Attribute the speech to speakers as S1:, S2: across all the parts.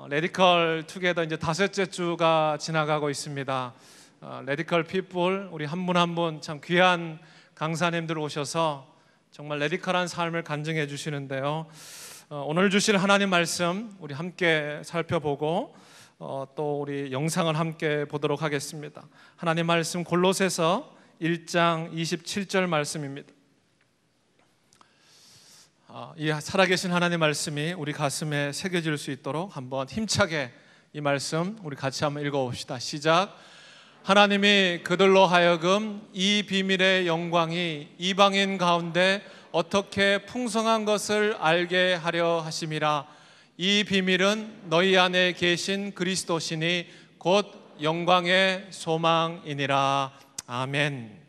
S1: 레디컬 투게더 이제 5째 주가 지나가고 있습니다. 레디컬 피플, 우리 한 분 한 분 참 귀한 강사님들 오셔서 정말 레디컬한 삶을 간증해 주시는데요. 오늘 주실 하나님 말씀 우리 함께 살펴보고 또 우리 영상을 함께 보도록 하겠습니다. 하나님 말씀 골로새서 1장 27절 말씀입니다. 이 살아계신 하나님 말씀이 우리 가슴에 새겨질 수 있도록 한번 힘차게 이 말씀 우리 같이 한번 읽어봅시다. 시작. 하나님이 그들로 하여금 이 비밀의 영광이 이방인 가운데 어떻게 풍성한 것을 알게 하려 하심이라. 이 비밀은 너희 안에 계신 그리스도시니 곧 영광의 소망이니라. 아멘.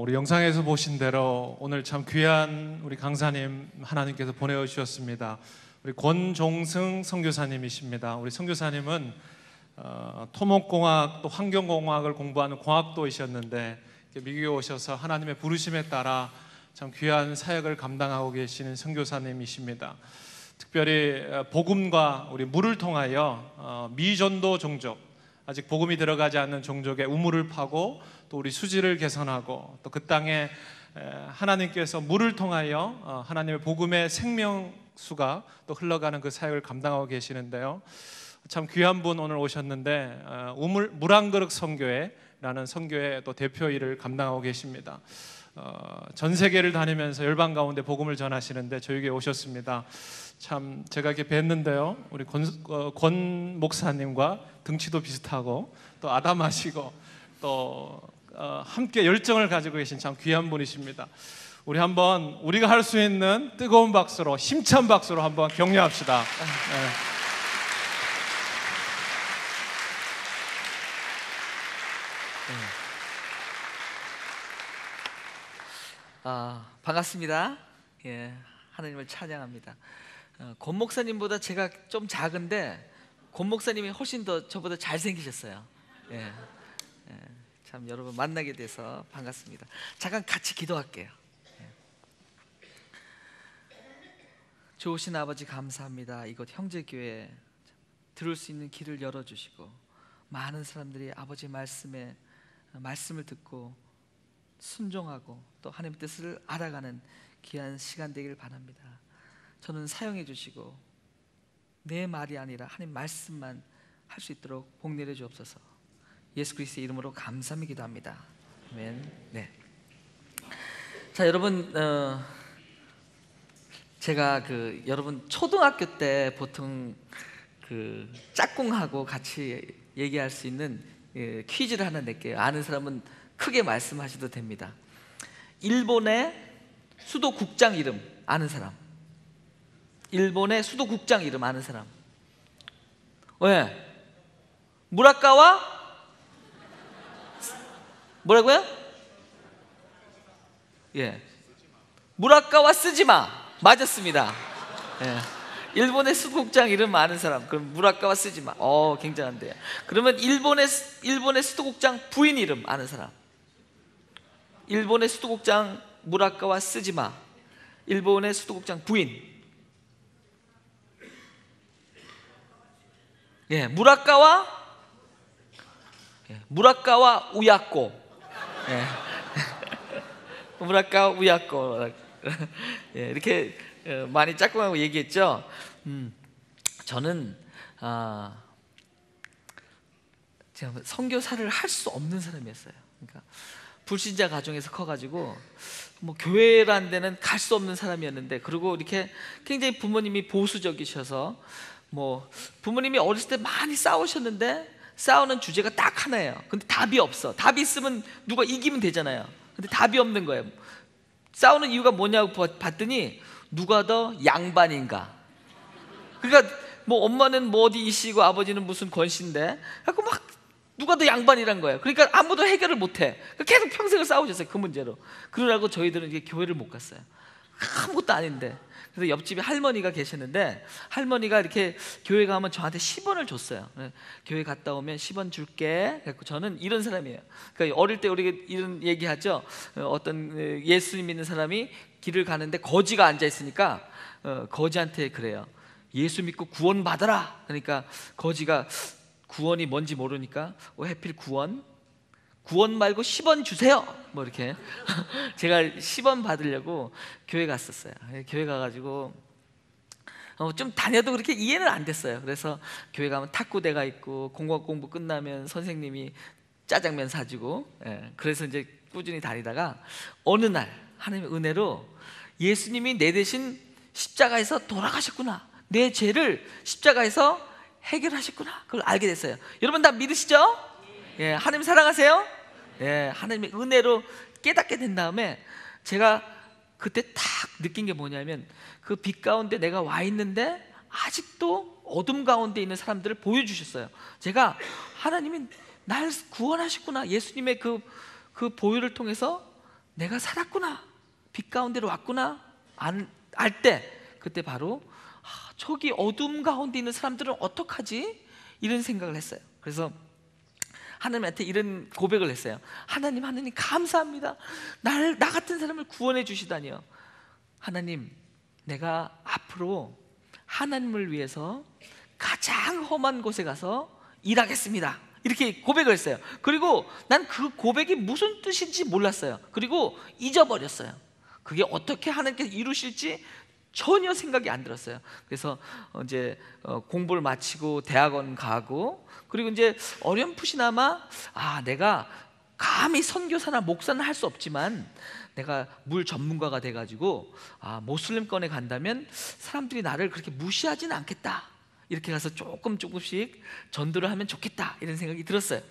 S1: 우리 영상에서 보신 대로 오늘 참 귀한 우리 강사님 하나님께서 보내주셨습니다. 우리 권종승 선교사님이십니다. 우리 선교사님은 토목공학 또 환경공학을 공부하는 공학도이셨는데 미국에 오셔서 하나님의 부르심에 따라 참 귀한 사역을 감당하고 계시는 선교사님이십니다. 특별히 복음과 우리 물을 통하여 미전도 종족, 아직 복음이 들어가지 않는 종족의 우물을 파고 또 우리 수지를 개선하고 또 그 땅에 하나님께서 물을 통하여 하나님의 복음의 생명수가 또 흘러가는 그 사역을 감당하고 계시는데요. 참 귀한 분 오늘 오셨는데 물 한 그릇 선교회라는 선교회 또 대표 일을 감당하고 계십니다. 전 세계를 다니면서 열방 가운데 복음을 전하시는데 저에게 오셨습니다. 참 제가 이렇게 뵀는데요, 우리 권 목사님과 등치도 비슷하고 또 아담하시고 또 함께 열정을 가지고 계신 참 귀한 분이십니다. 우리 한번 우리가 할 수 있는 뜨거운 박수로, 힘찬 박수로 한번 격려합시다. 네.
S2: 반갑습니다. 예, 하나님을 찬양합니다. 권 목사님보다 제가 좀 작은데 권 목사님이 훨씬 더 저보다 잘생기셨어요. 예, 참 여러분 만나게 돼서 반갑습니다. 잠깐 같이 기도할게요. 좋으신 아버지 감사합니다. 이곳 형제교회 들을 수 있는 길을 열어주시고 많은 사람들이 아버지 말씀을 듣고 순종하고 또 하나님의 뜻을 알아가는 귀한 시간 되길 바랍니다. 저는 사용해 주시고 내 말이 아니라 하나님 말씀만 할 수 있도록 복 내려 주옵소서. 예수 그리스도의 이름으로 감사히 기도합니다. 아멘. 네. 자, 여러분, 제가 여러분 초등학교 때 보통 짝꿍하고 같이 얘기할 수 있는 퀴즈를 하나 낼게요. 아는 사람은 크게 말씀하셔도 됩니다. 일본의 수도국장 이름 아는 사람? 일본의 수도국장 이름 아는 사람? 왜? 무라카와? 뭐라고요? 예, 무라카와 쓰지마. 맞았습니다. 예. 일본의 수도국장 이름 아는 사람? 그럼 무라카와 쓰지마. 굉장한데요. 그러면 일본의 수도국장 부인 이름 아는 사람? 일본의 수도국장 무라카와 쓰지마. 일본의 수도국장 부인. 예, 무라카와 우야코. 예. 무라카와 우야코. 예, 이렇게 많이 짝꿍하고 얘기했죠. 저는 제가 선교사를 할 수 없는 사람이었어요. 그러니까 불신자 가정에서 커가지고 뭐 교회라는 데는 갈 수 없는 사람이었는데, 그리고 이렇게 굉장히 부모님이 보수적이셔서 뭐 부모님이 어렸을 때 많이 싸우셨는데 싸우는 주제가 딱 하나예요. 근데 답이 없어. 답이 있으면 누가 이기면 되잖아요. 근데 답이 없는 거예요. 싸우는 이유가 뭐냐고 봤더니 누가 더 양반인가. 그러니까 뭐 엄마는 뭐 어디 이씨고 아버지는 무슨 권씨인데 그래서 막 누가 더 양반이란 거예요. 그러니까 아무도 해결을 못해. 계속 평생을 싸우셨어요, 그 문제로. 그러라고 저희들은 이제 교회를 못 갔어요. 아무것도 아닌데. 그래서 옆집에 할머니가 계셨는데 할머니가 이렇게 교회 가면 저한테 10원을 줬어요. 교회 갔다 오면 10원 줄게. 그래서 저는 이런 사람이에요. 그러니까 어릴 때 우리가 이런 얘기하죠. 어떤 예수님 믿는 사람이 길을 가는데 거지가 앉아 있으니까 거지한테 그래요. 예수 믿고 구원 받아라. 그러니까 거지가 구원이 뭔지 모르니까 해필 구원 말고 10원 주세요. 뭐 이렇게 제가 10원 받으려고 교회 갔었어요. 교회 가가지고 좀 다녀도 그렇게 이해는 안 됐어요. 그래서 교회 가면 탁구대가 있고 공학 공부 끝나면 선생님이 짜장면 사주고, 그래서 이제 꾸준히 다니다가 어느 날 하나님의 은혜로 예수님이 내 대신 십자가에서 돌아가셨구나, 내 죄를 십자가에서 해결하셨구나, 그걸 알게 됐어요. 여러분 다 믿으시죠? 예, 하나님 사랑하세요? 예, 하나님의 은혜로 깨닫게 된 다음에 제가 그때 딱 느낀 게 뭐냐면 그 빛 가운데 내가 와 있는데 아직도 어둠 가운데 있는 사람들을 보여주셨어요. 제가 하나님이 날 구원하셨구나, 예수님의 그 보혈을 통해서 내가 살았구나, 빛 가운데로 왔구나 알 때 그때 바로 저기 어둠 가운데 있는 사람들은 어떡하지? 이런 생각을 했어요. 그래서 하나님한테 이런 고백을 했어요. 하나님 감사합니다. 나 같은 사람을 구원해 주시다니요. 하나님, 내가 앞으로 하나님을 위해서 가장 험한 곳에 가서 일하겠습니다. 이렇게 고백을 했어요. 그리고 난 그 고백이 무슨 뜻인지 몰랐어요. 그리고 잊어버렸어요. 그게 어떻게 하나님께서 이루실지 전혀 생각이 안 들었어요. 그래서 이제 공부를 마치고 대학원 가고, 그리고 이제 어렴풋이나마 내가 감히 선교사나 목사는 할 수 없지만 내가 물 전문가가 돼가지고 모슬림권에 간다면 사람들이 나를 그렇게 무시하지는 않겠다, 이렇게 가서 조금씩 전도를 하면 좋겠다, 이런 생각이 들었어요.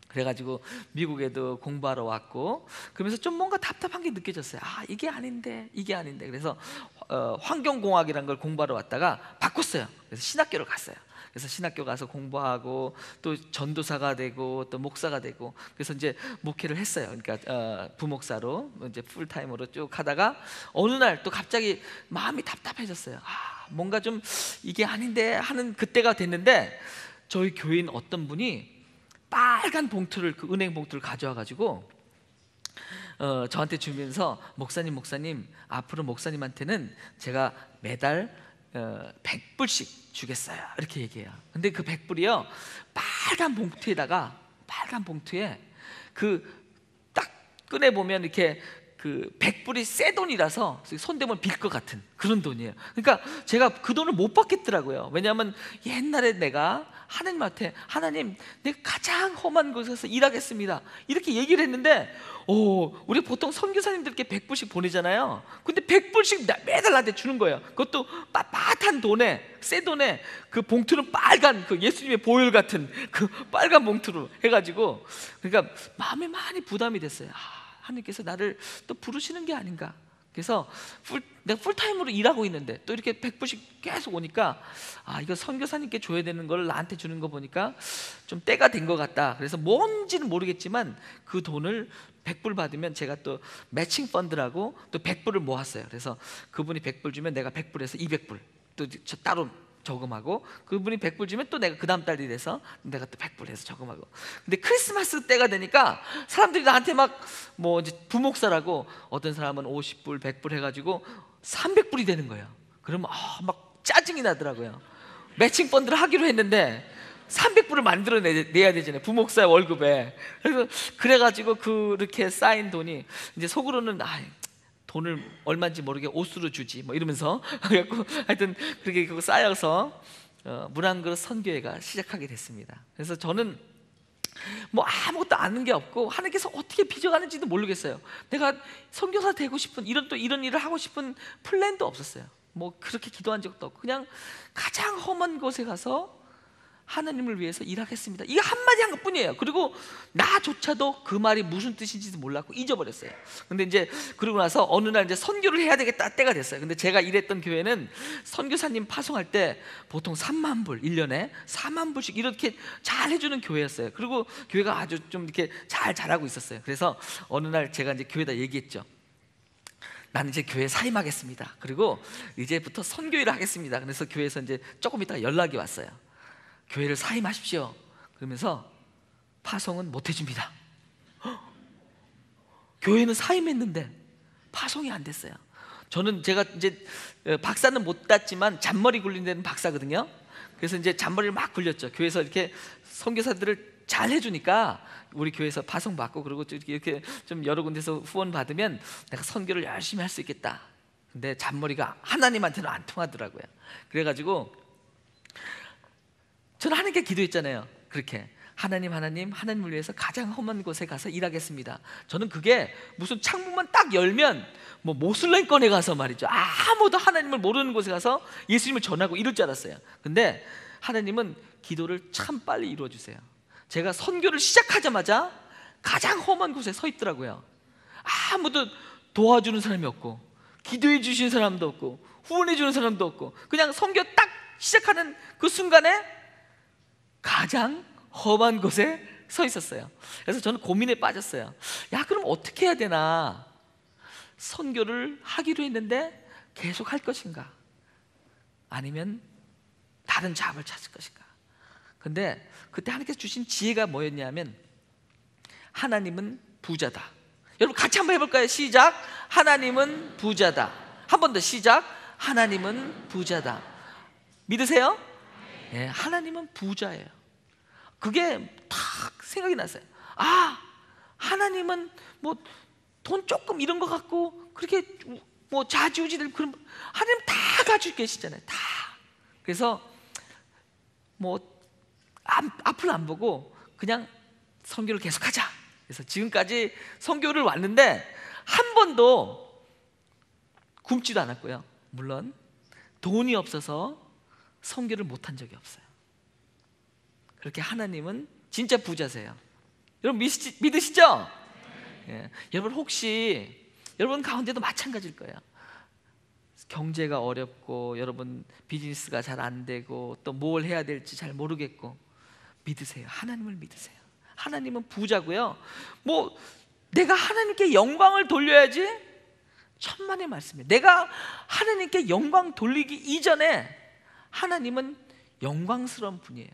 S2: 그래가지고 미국에도 공부하러 왔고, 그러면서 좀 뭔가 답답한 게 느껴졌어요. 이게 아닌데. 그래서 환경공학이라는 걸 공부하러 왔다가 바꿨어요. 그래서 신학교를 갔어요. 그래서 신학교 가서 공부하고 또 전도사가 되고 또 목사가 되고, 그래서 이제 목회를 했어요. 그러니까 부목사로 이제 풀타임으로 쭉 하다가 어느 날 또 갑자기 마음이 답답해졌어요. 뭔가 좀 이게 아닌데 하는 그때가 됐는데, 저희 교인 어떤 분이 빨간 봉투를, 그 은행 봉투를 가져와 가지고 저한테 주면서 목사님 앞으로 목사님한테는 제가 매달 100불씩 주겠어요, 이렇게 얘기해요. 근데 그 100불이요 빨간 봉투에 그 딱 꺼내 보면 이렇게 그 100불이 새 돈이라서 손대면 빌 것 같은 그런 돈이에요. 그러니까 제가 그 돈을 못 받겠더라고요. 왜냐하면 옛날에 내가 하나님한테, 하나님 내가 가장 험한 곳에서 일하겠습니다, 이렇게 얘기를 했는데, 우리 보통 선교사님들께 100불씩 보내잖아요. 근데 100불씩 매달 나한테 주는 거예요. 그것도 빳빳한 돈에, 새 돈에, 그 봉투는 빨간, 그 예수님의 보혈 같은 그 빨간 봉투로 해가지고, 그러니까 마음에 많이 부담이 됐어요. 하나님께서 나를 또 부르시는 게 아닌가. 그래서 내가 풀타임으로 일하고 있는데 또 이렇게 100불씩 계속 오니까, 이거 선교사님께 줘야 되는 걸 나한테 주는 거 보니까 좀 때가 된 것 같다. 그래서 뭔지는 모르겠지만 그 돈을 100불 받으면 제가 또 매칭 펀드라고 또 100불을 모았어요. 그래서 그분이 100불 주면 내가 100불에서 200불 또 따로 저금하고, 그분이 100불 주면 또 내가 그 다음 달이 돼서 내가 또 100불 해서 저금하고. 근데 크리스마스 때가 되니까 사람들이 나한테 막 뭐 이제 부목사라고, 어떤 사람은 50불 100불 해가지고 300불이 되는 거예요. 그러면 막 짜증이 나더라고요. 매칭 펀드를 하기로 했는데 300불을 만들어내야 되잖아요, 부목사 월급에. 그래가지고 그렇게 쌓인 돈이 이제 속으로는 돈을 얼마인지 모르게 옷으로 주지 뭐 이러면서 그래갖고 하여튼 그렇게 쌓여서 문안그릇 선교회가 시작하게 됐습니다. 그래서 저는 뭐 아무것도 아는 게 없고 하나님께서 어떻게 빚어가는지도 모르겠어요. 내가 선교사 되고 싶은 이런 일을 하고 싶은 플랜도 없었어요. 뭐 그렇게 기도한 적도 없고, 그냥 가장 험한 곳에 가서 하나님을 위해서 일하겠습니다, 이게 한마디 한 것뿐이에요. 그리고 나조차도 그 말이 무슨 뜻인지도 몰랐고 잊어버렸어요. 근데 이제 그러고 나서 어느 날 이제 선교를 해야 되겠다 때가 됐어요. 근데 제가 일했던 교회는 선교사님 파송할 때 보통 3만 불, 1년에 4만 불씩 이렇게 잘 해주는 교회였어요. 그리고 교회가 아주 좀 이렇게 잘 자라고 있었어요. 그래서 어느 날 제가 이제 교회에다 얘기했죠. 나는 이제 교회 사임하겠습니다. 그리고 이제부터 선교일을 하겠습니다. 그래서 교회에서 이제 조금 있다가 연락이 왔어요. 교회를 사임하십시오. 그러면서 파송은 못 해줍니다. 교회는 사임했는데 파송이 안 됐어요. 제가 이제 박사는 못 땄지만 잔머리 굴린 데는 박사거든요. 그래서 이제 잔머리를 막 굴렸죠. 교회에서 이렇게 선교사들을 잘 해주니까 우리 교회에서 파송 받고, 그리고 이렇게 좀 여러 군데서 후원 받으면 내가 선교를 열심히 할 수 있겠다. 근데 잔머리가 하나님한테는 안 통하더라고요. 그래가지고 저는 하나님께 기도했잖아요. 그렇게 하나님을 위해서 가장 험한 곳에 가서 일하겠습니다. 저는 그게 무슨 창문만 딱 열면 뭐 모슬렘권에 가서 말이죠, 아무도 하나님을 모르는 곳에 가서 예수님을 전하고 이럴 줄 알았어요. 근데 하나님은 기도를 참 빨리 이루어 주세요. 제가 선교를 시작하자마자 가장 험한 곳에 서 있더라고요. 아무도 도와주는 사람이 없고, 기도해 주시는 사람도 없고, 후원해 주는 사람도 없고, 그냥 선교 딱 시작하는 그 순간에 가장 험한 곳에 서 있었어요. 그래서 저는 고민에 빠졌어요. 그럼 어떻게 해야 되나? 선교를 하기로 했는데 계속 할 것인가? 아니면 다른 잡을 찾을 것인가? 근데 그때 하나님께서 주신 지혜가 뭐였냐면, 하나님은 부자다. 여러분 같이 한번 해볼까요? 시작. 하나님은 부자다. 한 번 더 시작. 하나님은 부자다. 믿으세요? 네, 하나님은 부자예요. 그게 탁 생각이 났어요. 하나님은 뭐 돈 조금 이런 거 갖고 그렇게 뭐 좌지우지될 그런, 하나님 다 가지고 계시잖아요. 다. 그래서 뭐 앞을 안 보고 그냥 선교를 계속하자. 그래서 지금까지 선교를 왔는데 한 번도 굶지도 않았고요. 물론 돈이 없어서 선교를 못한 적이 없어요. 그렇게 하나님은 진짜 부자세요. 여러분 믿으시죠? 예. 여러분 혹시 여러분 가운데도 마찬가지일 거예요. 경제가 어렵고 여러분 비즈니스가 잘 안 되고 또 뭘 해야 될지 잘 모르겠고 믿으세요. 하나님을 믿으세요. 하나님은 부자고요. 뭐 내가 하나님께 영광을 돌려야지 천만의 말씀이에요. 내가 하나님께 영광 돌리기 이전에 하나님은 영광스러운 분이에요.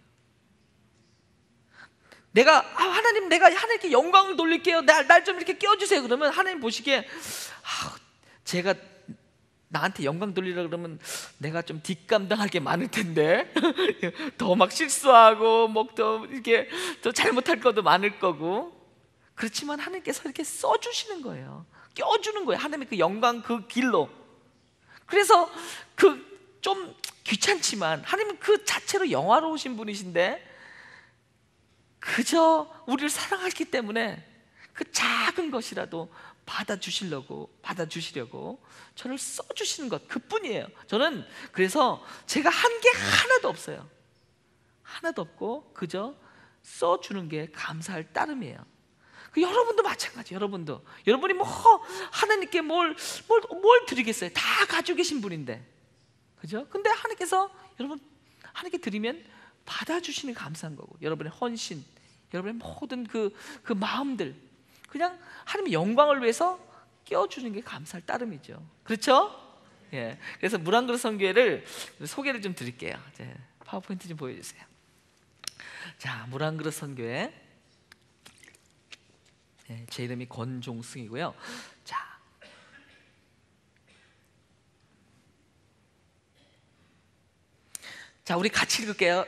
S2: 내가 하나님 내가 하나님께 영광을 돌릴게요. 날 좀 이렇게 껴주세요. 그러면 하나님 보시기에 제가 나한테 영광 돌리라 그러면 내가 좀 뒷감당할 게 많을 텐데 더 막 실수하고 뭐 또 이렇게 또 잘못할 것도 많을 거고. 그렇지만 하나님께서 이렇게 써주시는 거예요. 껴주는 거예요. 하나님의 그 영광 그 길로. 그래서 그 좀 귀찮지만 하나님은 그 자체로 영화로우신 분이신데 그저 우리를 사랑하기 때문에 그 작은 것이라도 받아주시려고 저를 써주시는 것 그뿐이에요. 저는 그래서 제가 한 게 하나도 없어요. 하나도 없고 그저 써주는 게 감사할 따름이에요. 여러분도 마찬가지. 여러분이 뭐 하나님께 뭘 드리겠어요? 다 가지고 계신 분인데, 그죠? 근데 하나님께서 여러분 하나님께 드리면 받아주시는 게 감사한 거고, 여러분의 헌신, 여러분의 모든 그 마음들 그냥 하나님의 영광을 위해서 껴주는 게 감사할 따름이죠. 그렇죠? 예. 그래서 물 한 그릇 선교회를 소개를 좀 드릴게요. 이제 파워포인트 좀 보여주세요. 자, 물 한 그릇 선교회. 예, 제 이름이 권종승이고요. 자, 우리 같이 읽을게요.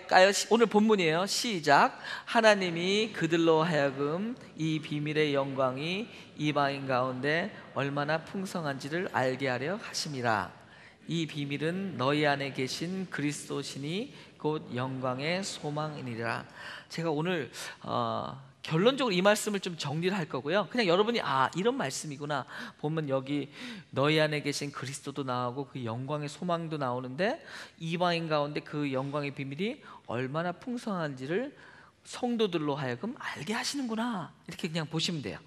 S2: 오늘 본문이에요. 시작. 하나님이 그들로 하여금 이 비밀의 영광이 이방인 가운데 얼마나 풍성한지를 알게 하려 하심이라. 이 비밀은 너희 안에 계신 그리스도시니 곧 영광의 소망이니라. 제가 오늘 결론적으로 이 말씀을 좀 정리를 할 거고요. 그냥 여러분이 이런 말씀이구나 보면 여기 너희 안에 계신 그리스도도 나오고 그 영광의 소망도 나오는데 이방인 가운데 그 영광의 비밀이 얼마나 풍성한지를 성도들로 하여금 알게 하시는구나, 이렇게 그냥 보시면 돼요.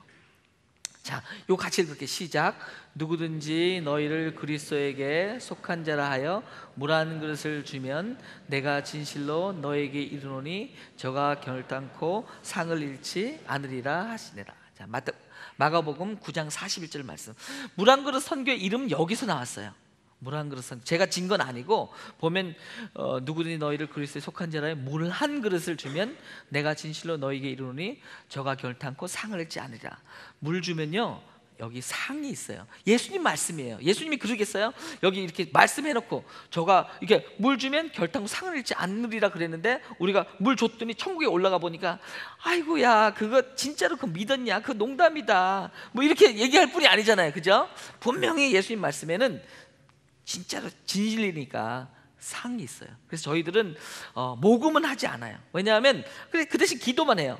S2: 자, 요 같이 읽을게. 시작. 누구든지 너희를 그리스도에게 속한 자라 하여 물 한 그릇을 주면 내가 진실로 너에게 이르노니 저가 결단코 상을 잃지 않으리라 하시니라. 자, 마가복음 9장 41절 말씀. 물 한 그릇 선교의 이름 여기서 나왔어요. 물 한 그릇 선교. 제가 진 건 아니고 보면 누구든지 너희를 그리스도에 속한 자라 하여 물 한 그릇을 주면 내가 진실로 너에게 이르노니 저가 결단코 상을 잃지 않으리라. 물 주면요 여기 상이 있어요. 예수님 말씀이에요. 예수님이 그러겠어요? 여기 이렇게 말씀해놓고 저가 이렇게 물 주면 결단코 상을 잃지 않으리라 그랬는데 우리가 물 줬더니 천국에 올라가 보니까 아이고야 그거 진짜로 그거 믿었냐? 그거 농담이다 뭐 이렇게 얘기할 뿐이 아니잖아요. 그죠? 분명히 예수님 말씀에는 진짜로 진실이니까 상이 있어요. 그래서 저희들은 모금은 하지 않아요. 왜냐하면 그 대신 기도만 해요.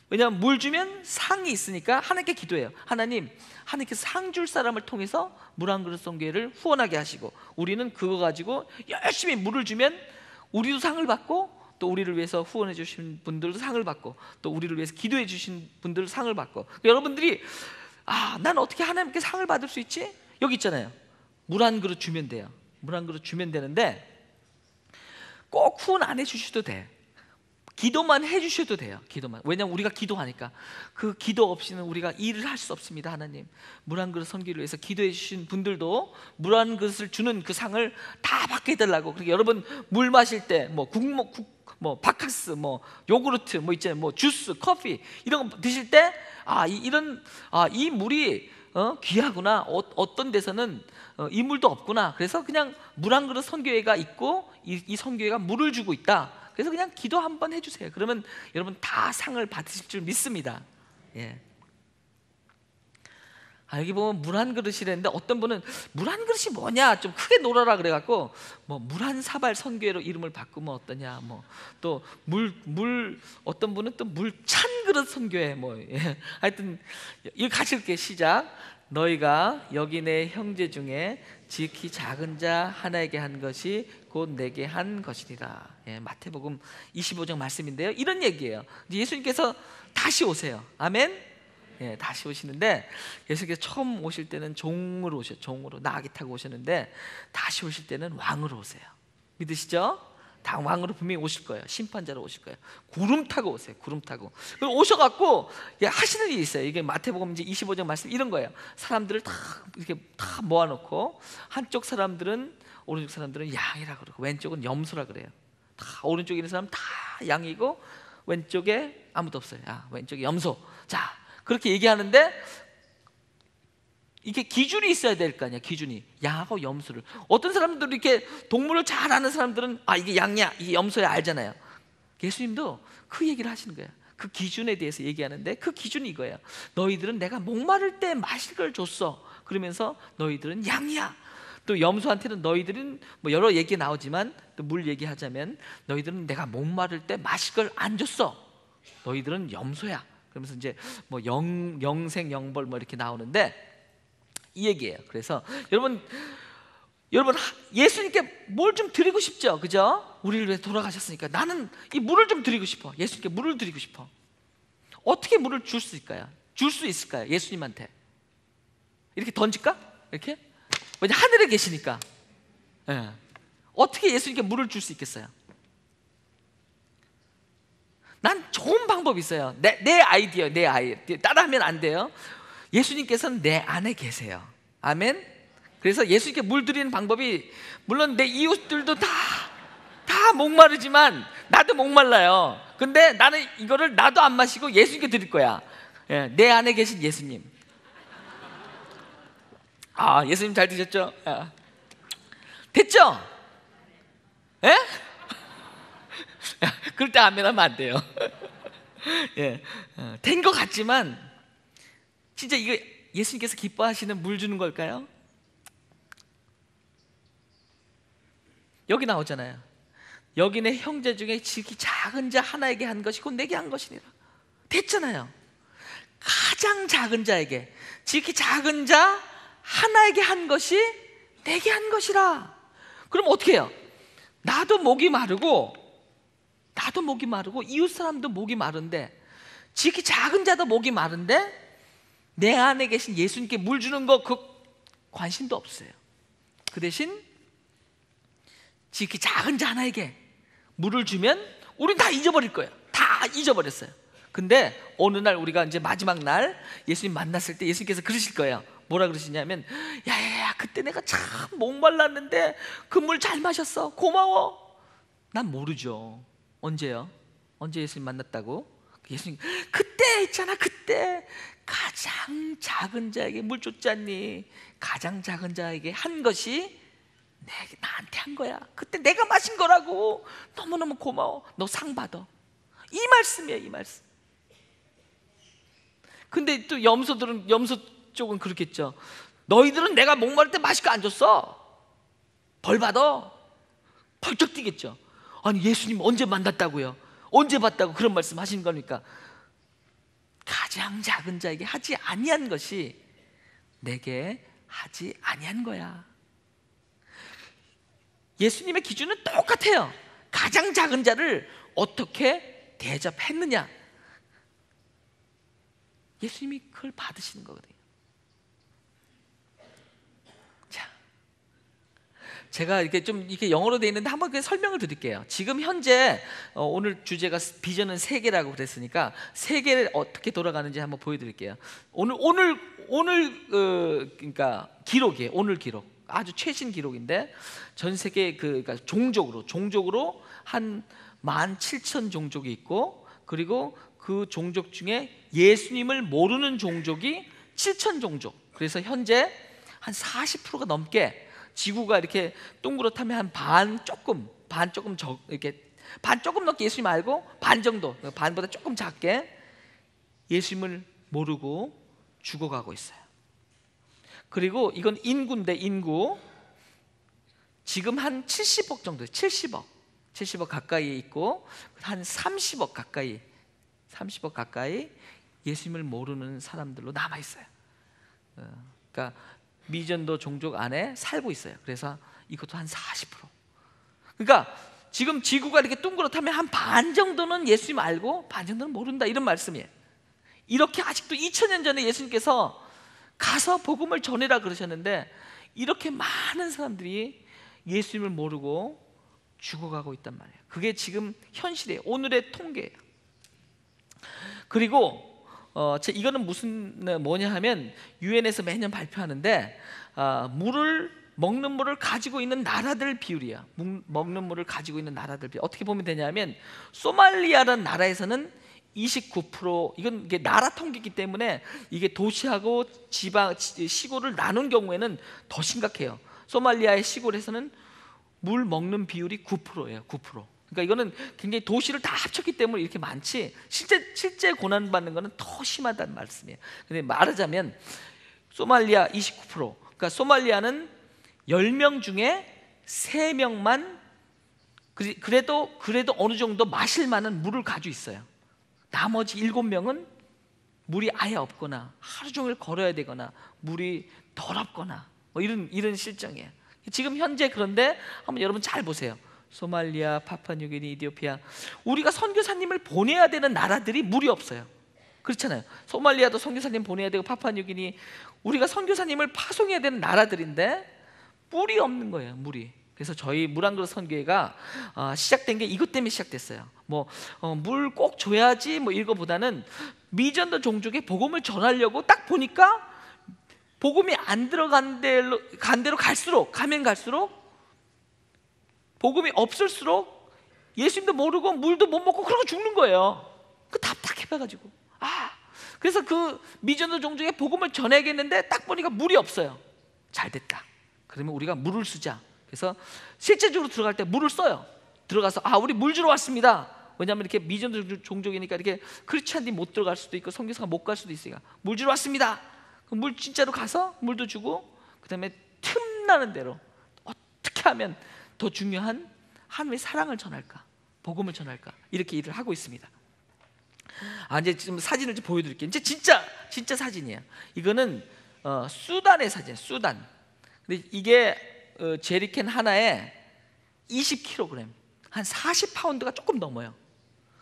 S2: 왜냐하면 물 주면 상이 있으니까 하나님께 기도해요. 하나님께서 상 줄 사람을 통해서 물 한 그릇 선교회를 후원하게 하시고 우리는 그거 가지고 열심히 물을 주면 우리도 상을 받고 또 우리를 위해서 후원해 주신 분들도 상을 받고 또 우리를 위해서 기도해 주신 분들도 상을 받고. 여러분들이 난 어떻게 하나님께 상을 받을 수 있지? 여기 있잖아요. 물 한 그릇 주면 돼요. 물 한 그릇 주면 되는데 꼭 후원 안 해주셔도 돼. 기도만 해주셔도 돼요. 기도만. 왜냐하면 우리가 기도하니까. 그 기도 없이는 우리가 일을 할 수 없습니다. 하나님 물 한 그릇 선교를 위해서 기도해 주신 분들도 물 한 그릇을 주는 그 상을 다 받게 해달라고. 그러니까 여러분 물 마실 때 뭐 뭐 바카스 뭐 요구르트 뭐 있잖아요. 뭐 주스 커피 이런 거 드실 때 이 물이 귀하구나. 어떤 데서는 이 물도 없구나. 그래서 그냥 물 한 그릇 선교회가 있고 이 선교회가 물을 주고 있다. 그래서 그냥 기도 한번 해주세요. 그러면 여러분 다 상을 받으실 줄 믿습니다. 예. 여기 보면 물 한 그릇이랬는데 어떤 분은 물 한 그릇이 뭐냐 좀 크게 놀아라 그래갖고 뭐 물 한 사발 선교회로 이름을 바꾸면 어떠냐, 뭐 또 물 어떤 분은 또 물 찬 그릇 선교회 뭐 하여튼 이거 같이 읽게. 시작. 너희가 여기 내 형제 중에 지극히 작은 자 하나에게 한 것이 곧 내게 한 것이니라. 마태복음 25장 말씀인데요. 이런 얘기예요. 예수님께서 다시 오세요. 아멘. 예, 다시 오시는데 예수님께서 처음 오실 때는 종으로 오셨죠. 종으로 나귀 타고 오셨는데 다시 오실 때는 왕으로 오세요. 믿으시죠? 다 왕으로 분명히 오실 거예요. 심판자로 오실 거예요. 구름 타고 오세요. 구름 타고. 그리고 오셔갖고 하시는 일이 있어요. 이게 마태복음 이제 25장 말씀 이런 거예요. 사람들을 다 이렇게 다 모아놓고 한쪽 사람들은 오른쪽 사람들은 양이라 그러고 왼쪽은 염소라 그래요. 다 오른쪽에 있는 사람 다 양이고 왼쪽에 아무도 없어요. 왼쪽에 염소. 자, 그렇게 얘기하는데 이게 기준이 있어야 될 거 아니야. 기준이 양하고 염소를. 어떤 사람들은 이렇게 동물을 잘 아는 사람들은 이게 양이야, 이게 염소야 알잖아요. 예수님도 그 얘기를 하시는 거예요. 그 기준에 대해서 얘기하는데 그 기준이 이거예요. 너희들은 내가 목마를 때 마실 걸 줬어. 그러면서 너희들은 양이야. 또 염소한테는 너희들은 뭐 여러 얘기 나오지만 또 물 얘기하자면 너희들은 내가 목마를 때 마실 걸 안 줬어. 너희들은 염소야. 그러면서 이제 뭐 영생 영벌 뭐 이렇게 나오는데 이 얘기예요. 그래서 여러분 예수님께 뭘 좀 드리고 싶죠, 그죠? 우리를 위해 돌아가셨으니까 나는 이 물을 좀 드리고 싶어. 예수님께 물을 드리고 싶어. 어떻게 물을 줄 수 있을까요? 줄 수 있을까요? 예수님한테 이렇게 던질까? 이렇게? 왜냐 하늘에 계시니까. 예. 어떻게 예수님께 물을 줄 수 있겠어요? 난 좋은 방법이 있어요. 내 아이디어, 내 아이디어 따라하면 안 돼요. 예수님께서는 내 안에 계세요. 아멘. 그래서 예수님께 물 드리는 방법이 물론 내 이웃들도 다 목마르지만 나도 목말라요. 근데 나는 이거를 나도 안 마시고 예수님께 드릴 거야. 예, 내 안에 계신 예수님. 예수님 잘 드셨죠? 됐죠? 예? 그럴 때 아멘 하면 안 돼요. 예, 된 것 같지만 진짜 이거 예수님께서 기뻐하시는 물 주는 걸까요? 여기 나오잖아요. 여기 내 형제 중에 지극히 작은 자 하나에게 한 것이 곧 내게 한 것이니라. 됐잖아요. 가장 작은 자에게, 지극히 작은 자 하나에게 한 것이 내게 한 것이라. 그럼 어떻게 해요? 나도 목이 마르고 이웃 사람도 목이 마른데 지극히 작은 자도 목이 마른데 내 안에 계신 예수님께 물 주는 거 그 관심도 없어요. 그 대신 지극히 작은 자 하나에게 물을 주면 우린 다 잊어버릴 거예요. 다 잊어버렸어요. 근데 어느 날 우리가 이제 마지막 날 예수님 만났을 때 예수님께서 그러실 거예요. 뭐라 그러시냐면 야야야 그때 내가 참 목말랐는데 그 물 잘 마셨어. 고마워. 난 모르죠. 언제요? 언제 예수님 만났다고? 예수님 그때 있잖아. 그때 가장 작은 자에게 물 줬지 않니? 가장 작은 자에게 한 것이 나한테 한 거야. 그때 내가 마신 거라고. 너무너무 고마워. 너 상 받아. 이 말씀이에요. 이 말씀. 근데 또 염소 쪽은 그렇겠죠. 너희들은 내가 목마를 때 마실 거 안 줬어. 벌 받아. 펄쩍 뛰겠죠. 아니 예수님 언제 만났다고요? 언제 봤다고 그런 말씀 하시는 겁니까? 가장 작은 자에게 하지 아니한 것이 내게 하지 아니한 거야. 예수님의 기준은 똑같아요. 가장 작은 자를 어떻게 대접했느냐. 예수님이 그걸 받으시는 거거든요. 자, 제가 이렇게 영어로 돼 있는데 한번 설명을 드릴게요. 지금 현재 오늘 주제가 비전은 세계라고 그랬으니까 세계를 어떻게 돌아가는지 한번 보여드릴게요. 오늘 그러니까 기록이에요. 오늘 기록 아주 최신 기록인데 전 세계 그러니까 종족으로 한 17,000 종족이 있고 그리고 그 종족 중에 예수님을 모르는 종족이 7,000 종족. 그래서 현재 한 40%가 넘게 지구가 이렇게 동그랗다면 한 반 조금 이렇게 반 조금 넘게 예수님 알고 반 정도, 반보다 조금 작게 예수님을 모르고 죽어가고 있어요. 그리고 이건 인구인데 인구 지금 한 70억 정도, 70억 가까이에 있고 한 30억 가까이 예수님을 모르는 사람들로 남아 있어요. 그러니까 미전도 종족 안에 살고 있어요. 그래서 이것도 한 40%. 그러니까 지금 지구가 이렇게 둥그렇다면 한 반 정도는 예수님 알고 반 정도는 모른다 이런 말씀이에요. 이렇게 아직도 2000년 전에 예수님께서 가서 복음을 전해라 그러셨는데 이렇게 많은 사람들이 예수님을 모르고 죽어가고 있단 말이에요. 그게 지금 현실이에요. 오늘의 통계예요. 그리고 이거는 뭐냐 하면 유엔에서 매년 발표하는데 먹는 물을 가지고 있는 나라들 비율이야. 먹는 물을 가지고 있는 나라들 비율. 어떻게 보면 되냐면 소말리아라는 나라에서는 29%, 이건 이게 나라 통계이기 때문에 이게 도시하고 지방, 시골을 나눈 경우에는 더 심각해요. 소말리아의 시골에서는 물 먹는 비율이 9%예요. 9%. 그러니까 이거는 굉장히 도시를 다 합쳤기 때문에 이렇게 많지, 실제 고난 받는 거는 더 심하다는 말씀이에요. 근데 말하자면 소말리아 29%, 그러니까 소말리아는 10명 중에 3명만 그래도 어느 정도 마실 만한 물을 가지고 있어요. 나머지 7명은 물이 아예 없거나 하루 종일 걸어야 되거나 물이 더럽거나 뭐 이런 실정이에요. 지금 현재. 그런데 한번 여러분 잘 보세요. 소말리아, 파푸아뉴기니, 이디오피아, 우리가 선교사님을 보내야 되는 나라들이 물이 없어요. 그렇잖아요. 소말리아도 선교사님 보내야 되고 파푸아뉴기니, 우리가 선교사님을 파송해야 되는 나라들인데 물이 없는 거예요. 물이. 그래서 저희 물 한 그릇 선교회가 시작된 게 이것 때문에 시작됐어요. 물 꼭 줘야지 뭐 이거보다는 미전도 종족에 복음을 전하려고 딱 보니까 복음이 안 들어간 대로 가면 갈수록 복음이 없을수록 예수님도 모르고 물도 못 먹고 그러고 죽는 거예요. 그 답답해가지고 그래서 그 미전도 종족에 복음을 전해야겠는데 딱 보니까 물이 없어요. 잘 됐다. 그러면 우리가 물을 쓰자. 그래서 실제적으로 들어갈 때 물을 써요. 들어가서 우리 물 주러 왔습니다. 왜냐하면 이렇게 미전도 종족이니까 이렇게 크리스찬들이 못 들어갈 수도 있고 선교사가 못 갈 수도 있으니까 물 주러 왔습니다. 물 진짜로 가서 물도 주고, 그 다음에 틈나는 대로 어떻게 하면 더 중요한 하나님의 사랑을 전할까, 복음을 전할까, 이렇게 일을 하고 있습니다. 이제 지금 사진을 좀 보여드릴게요. 이제 진짜 사진이에요. 이거는 수단의 사진, 수단. 근데 이게 제리캔 하나에 20kg, 한 40파운드가 조금 넘어요.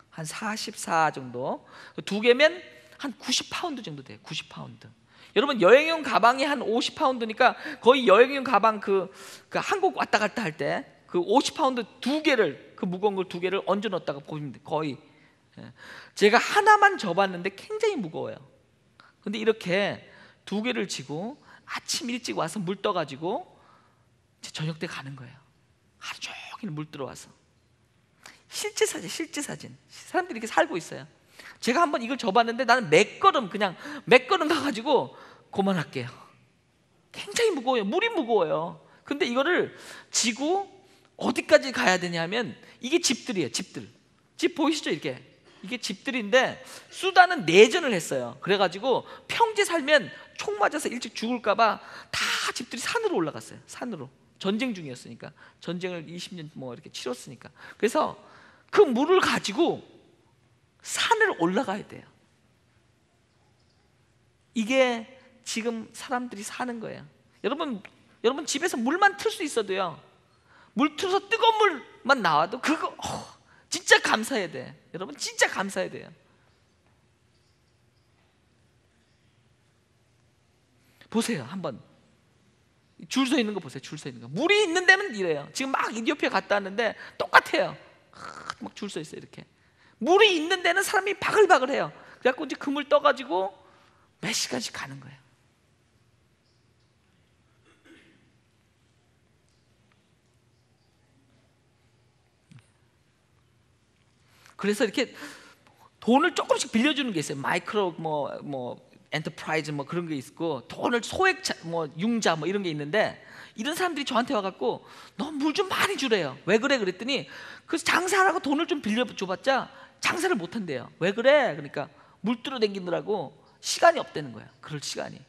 S2: 한 44 정도. 두 개면 한 90파운드 정도 돼요. 90파운드. 여러분 여행용 가방이 한 50파운드니까 거의 여행용 가방 그 한국 왔다 갔다 할 때 그 50파운드 두 개를, 그 무거운 걸 두 개를 얹어 넣었다가 보시면 돼요. 거의. 제가 하나만 접었는데 굉장히 무거워요. 근데 이렇게 두 개를 지고 아침 일찍 와서 물 떠가지고 저녁 때 가는 거예요. 하루 종일 물 들어와서. 실제 사진. 사람들이 이렇게 살고 있어요. 제가 한번 이걸 접었는데 나는 몇 걸음 가가지고 그만할게요. 굉장히 무거워요. 물이 무거워요. 근데 이거를 지고 어디까지 가야 되냐면, 이게 집들이에요. 집 보이시죠? 이게 집들인데 수단은 내전을 했어요. 그래가지고 평지 살면 총 맞아서 일찍 죽을까봐 다 집들이 산으로 올라갔어요. 산으로. 전쟁 중이었으니까. 전쟁을 20년 뭐 이렇게 치렀으니까. 그래서 그 물을 가지고 산을 올라가야 돼요. 이게 지금 사람들이 사는 거예요. 여러분 집에서 물만 틀 수 있어도요, 물 틀어서 뜨거운 물만 나와도 그거 진짜 감사해야 돼. 여러분 진짜 감사해야 돼요. 보세요. 한번 줄 서 있는 거 보세요. 줄 서 있는 거. 물이 있는 데는 이래요. 지금 막 이디오피아 갔다 왔는데 똑같아요. 막 줄 서 있어요. 이렇게 물이 있는 데는 사람이 바글바글해요. 그래갖고 이제 그 물 떠가지고 몇 시간씩 가는 거예요. 그래서 이렇게 돈을 조금씩 빌려주는 게 있어요. 마이크로 엔터프라이즈 그런 게 있고, 돈을 소액 융자 이런 게 있는데, 이런 사람들이 저한테 와갖고 너 물 좀 많이 주래요. 왜 그래? 그랬더니 그래서 장사하라고 돈을 좀 빌려줘봤자 장사를 못 한대요. 왜 그래? 그러니까 물 뜨러 댕기느라고 시간이 없다는 거야. 그럴 시간이.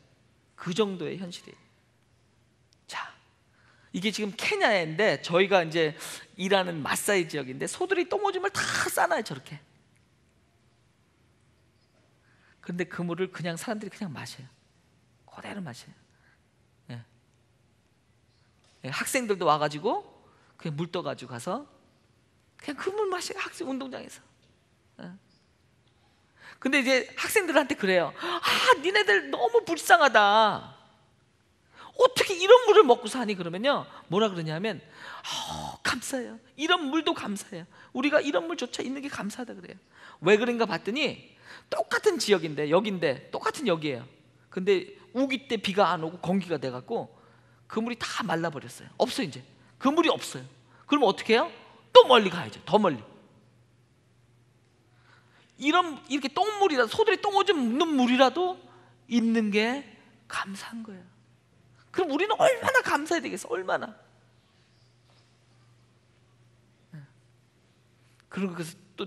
S2: 그 정도의 현실이에요. 자, 이게 지금 케냐인데 저희가 이제 일하는 마사이 지역인데 소들이 똥오줌을 다 싸놔요. 저렇게. 근데 그 물을 그냥 사람들이 그냥 마셔요. 그대로 마셔요. 학생들도 와가지고 그냥 물 떠가지고 가서 그냥 그 물 마셔요. 학생 운동장에서. 근데 이제 학생들한테 그래요. 아, 니네들 너무 불쌍하다. 어떻게 이런 물을 먹고 사니? 그러면요, 뭐라 그러냐면 감사해요. 이런 물도 감사해요. 우리가 이런 물조차 있는 게 감사하다 그래요. 왜 그런가 봤더니 똑같은 지역인데, 여긴데 똑같은 여기예요. 근데 우기 때 비가 안 오고 건기가 돼갖고 그 물이 다 말라버렸어요. 없어요. 이제 그 물이 없어요. 그럼 어떻게 해요? 또 멀리 가야죠. 더 멀리. 이렇게 똥물이라도, 소들이 똥 오줌 묻는 물이라도 있는 게 감사한 거예요. 그럼 우리는 얼마나 감사해야 되겠어? 얼마나. 그리고 그래서 또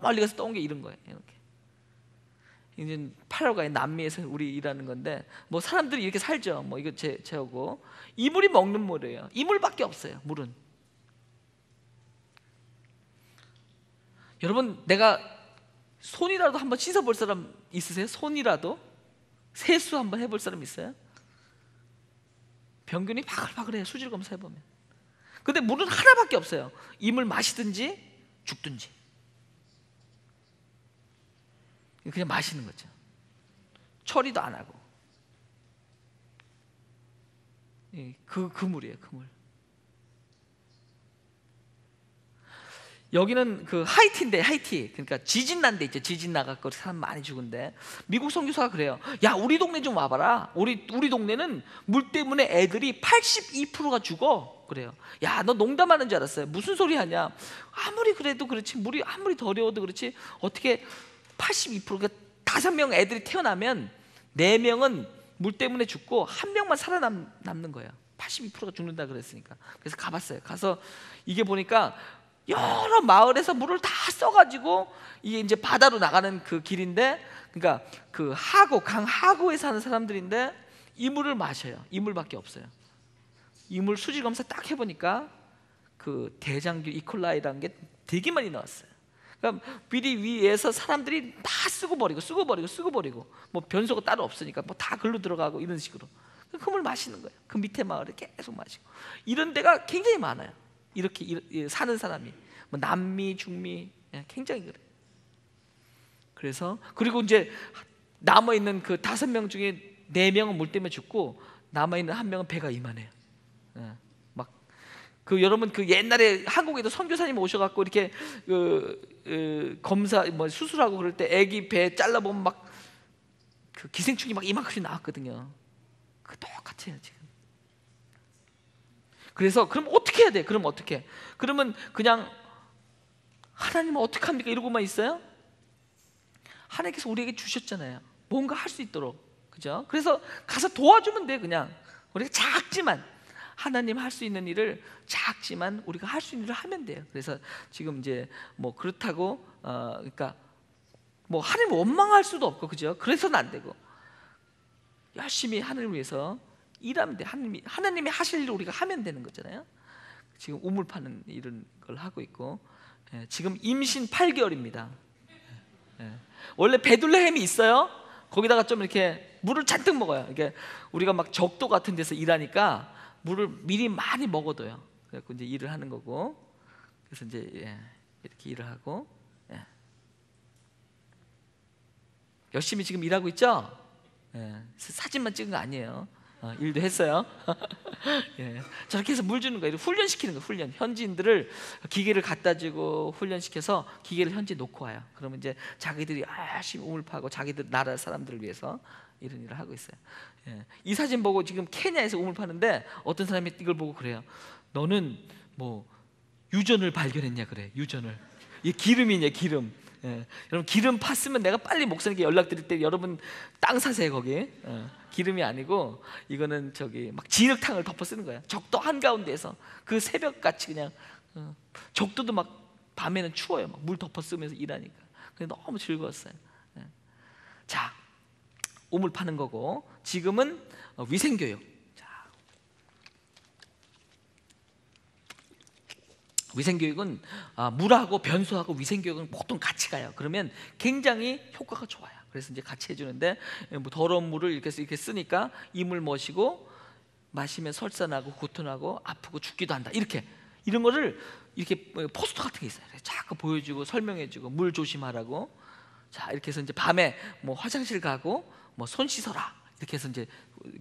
S2: 멀리 가서 떠온 게 이런 거예요. 이렇게 이제 파라과이 남미에서 우리 일하는 건데, 뭐 사람들이 이렇게 살죠. 뭐 이거 제하고 이 물이 먹는 물이에요. 이 물밖에 없어요. 물은. 여러분, 내가 손이라도 한번 씻어볼 사람 있으세요? 손이라도 세수 한번 해볼 사람 있어요? 병균이 바글바글해요. 수질 검사해보면. 근데 물은 하나밖에 없어요. 이 물 마시든지 죽든지. 그냥 마시는 거죠. 처리도 안 하고. 그 물이에요. 그 물. 여기는 그 하이티인데, 하이티. 그러니까 지진 난 데 있죠. 지진 나갖고 사람 많이 죽은데, 미국 선교사가 그래요. 야, 우리 동네 좀 와봐라. 우리 동네는 물 때문에 애들이 82%가 죽어. 그래요. 야, 너 농담하는 줄 알았어요. 무슨 소리 하냐. 아무리 그래도 그렇지, 물이 아무리 더러워도 그렇지, 어떻게 82%가 5명 애들이 태어나면 4명은 물 때문에 죽고 1명만 살아남는 거예요. 82%가 죽는다 그랬으니까. 그래서 가봤어요. 가서 이게 보니까 여러 마을에서 물을 다 써가지고 이게 이제 바다로 나가는 그 길인데, 그러니까 그 강 하구에 사는 사람들인데 이 물을 마셔요. 이 물밖에 없어요. 이 물 수질 검사 딱 해보니까 그 대장균 이콜라이라는 게 되게 많이 나왔어요. 그러니까 비리 위에서 사람들이 다 쓰고 버리고 뭐 변소가 따로 없으니까 뭐 다 글로 들어가고 이런 식으로 그 물 마시는 거예요. 그 밑에 마을에 계속 마시고. 이런 데가 굉장히 많아요. 이렇게 사는 사람이 뭐 남미, 중미, 굉장히 그래. 그래서 그리고 이제 남아 있는 그 5명 중에 4명은 물 때문에 죽고 남아 있는 1명은 배가 이만해요. 막 그 여러분, 그 옛날에 한국에도 선교사님 오셔갖고 이렇게 검사 뭐 수술하고 그럴 때 아기 배 잘라보면 막 그 기생충이 막 이만큼씩 나왔거든요. 그 똑같아요 지금. 그래서 그럼 어떻게 해야 돼? 그럼 어떻게? 그러면 그냥 하나님은 어떻게 합니까? 이러고만 있어요? 하나님께서 우리에게 주셨잖아요. 뭔가 할 수 있도록. 그죠? 그래서 가서 도와주면 돼. 그냥 우리가 작지만, 하나님 할 수 있는 일을 작지만 우리가 할 수 있는 일을 하면 돼요. 그래서 지금 이제 뭐 그렇다고 그러니까 뭐 하나님 원망할 수도 없고, 그죠? 그래서는 안 되고 열심히 하나님을 위해서 일하면 돼. 하나님이 하실 일을 우리가 하면 되는 거잖아요. 지금 우물 파는 이런 걸 하고 있고, 지금 임신 8개월입니다. 원래 베들레헴이 있어요. 거기다가 좀 이렇게 물을 잔뜩 먹어요. 이게 우리가 막 적도 같은 데서 일하니까 물을 미리 많이 먹어둬요. 그래서 이제 일을 하는 거고, 그래서 이제 이렇게 일을 하고, 열심히 지금 일하고 있죠. 사진만 찍은 거 아니에요. 일도 했어요. 저렇게 해서 물 주는 거예요. 훈련시키는 거예요. 훈련. 현지인들을 기계를 갖다 주고 훈련시켜서 기계를 현지에 놓고 와요. 그러면 이제 자기들이 열심히 우물 파고 자기들 나라 사람들을 위해서 이런 일을 하고 있어요. 이 사진 보고 지금 케냐에서 우물 파는데 어떤 사람이 이걸 보고 그래요. 너는 뭐 유전을 발견했냐 그래. 유전을. 이게 기름이냐 기름. 여러분, 기름 팠으면 내가 빨리 목사님께 연락드릴 때 여러분 땅 사세요 거기. 기름이 아니고 이거는 저기 막 진흙탕을 덮어 쓰는 거야. 적도 한가운데에서 그 새벽같이 그냥 적도도 막 밤에는 추워요. 막 물 덮어 쓰면서 일하니까. 근데 너무 즐거웠어요. 자, 우물 파는 거고, 지금은 위생교육. 위생교육은 물하고 변소하고 위생교육은 보통 같이 가요. 그러면 굉장히 효과가 좋아요. 그래서 이제 같이 해주는데, 뭐 더러운 물을 이렇게 쓰니까 이 물 마시면 설사나고 구토나고 아프고 죽기도 한다. 이런 거를 이렇게 포스터 같은 게 있어요. 자꾸 보여주고 설명해주고 물 조심하라고. 자, 이렇게 해서 이제 밤에 뭐 화장실 가고 뭐 손 씻어라 이렇게 해서 이제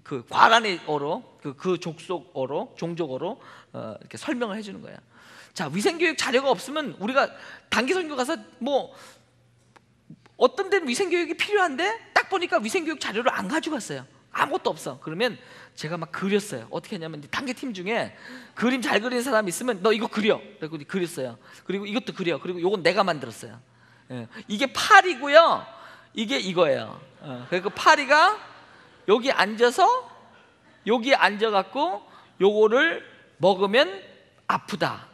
S2: 그 과란의어로 그 족속어로 종족어로 이렇게 설명을 해주는 거예요. 자, 위생교육 자료가 없으면 우리가 단기 선교 가서 뭐 어떤 데는 위생교육이 필요한데 딱 보니까 위생교육 자료를 안 가지고 갔어요. 아무것도 없어. 그러면 제가 막 그렸어요. 어떻게 했냐면 단계 팀 중에 그림 잘 그리는 사람이 있으면 너 이거 그려. 그리고 그렸어요. 그리고 이것도 그려. 그리고 이건 내가 만들었어요. 예. 이게 파리고요. 이게 이거예요. 그리고 파리가 여기 앉아서 여기 앉아갖고 요거를 먹으면 아프다.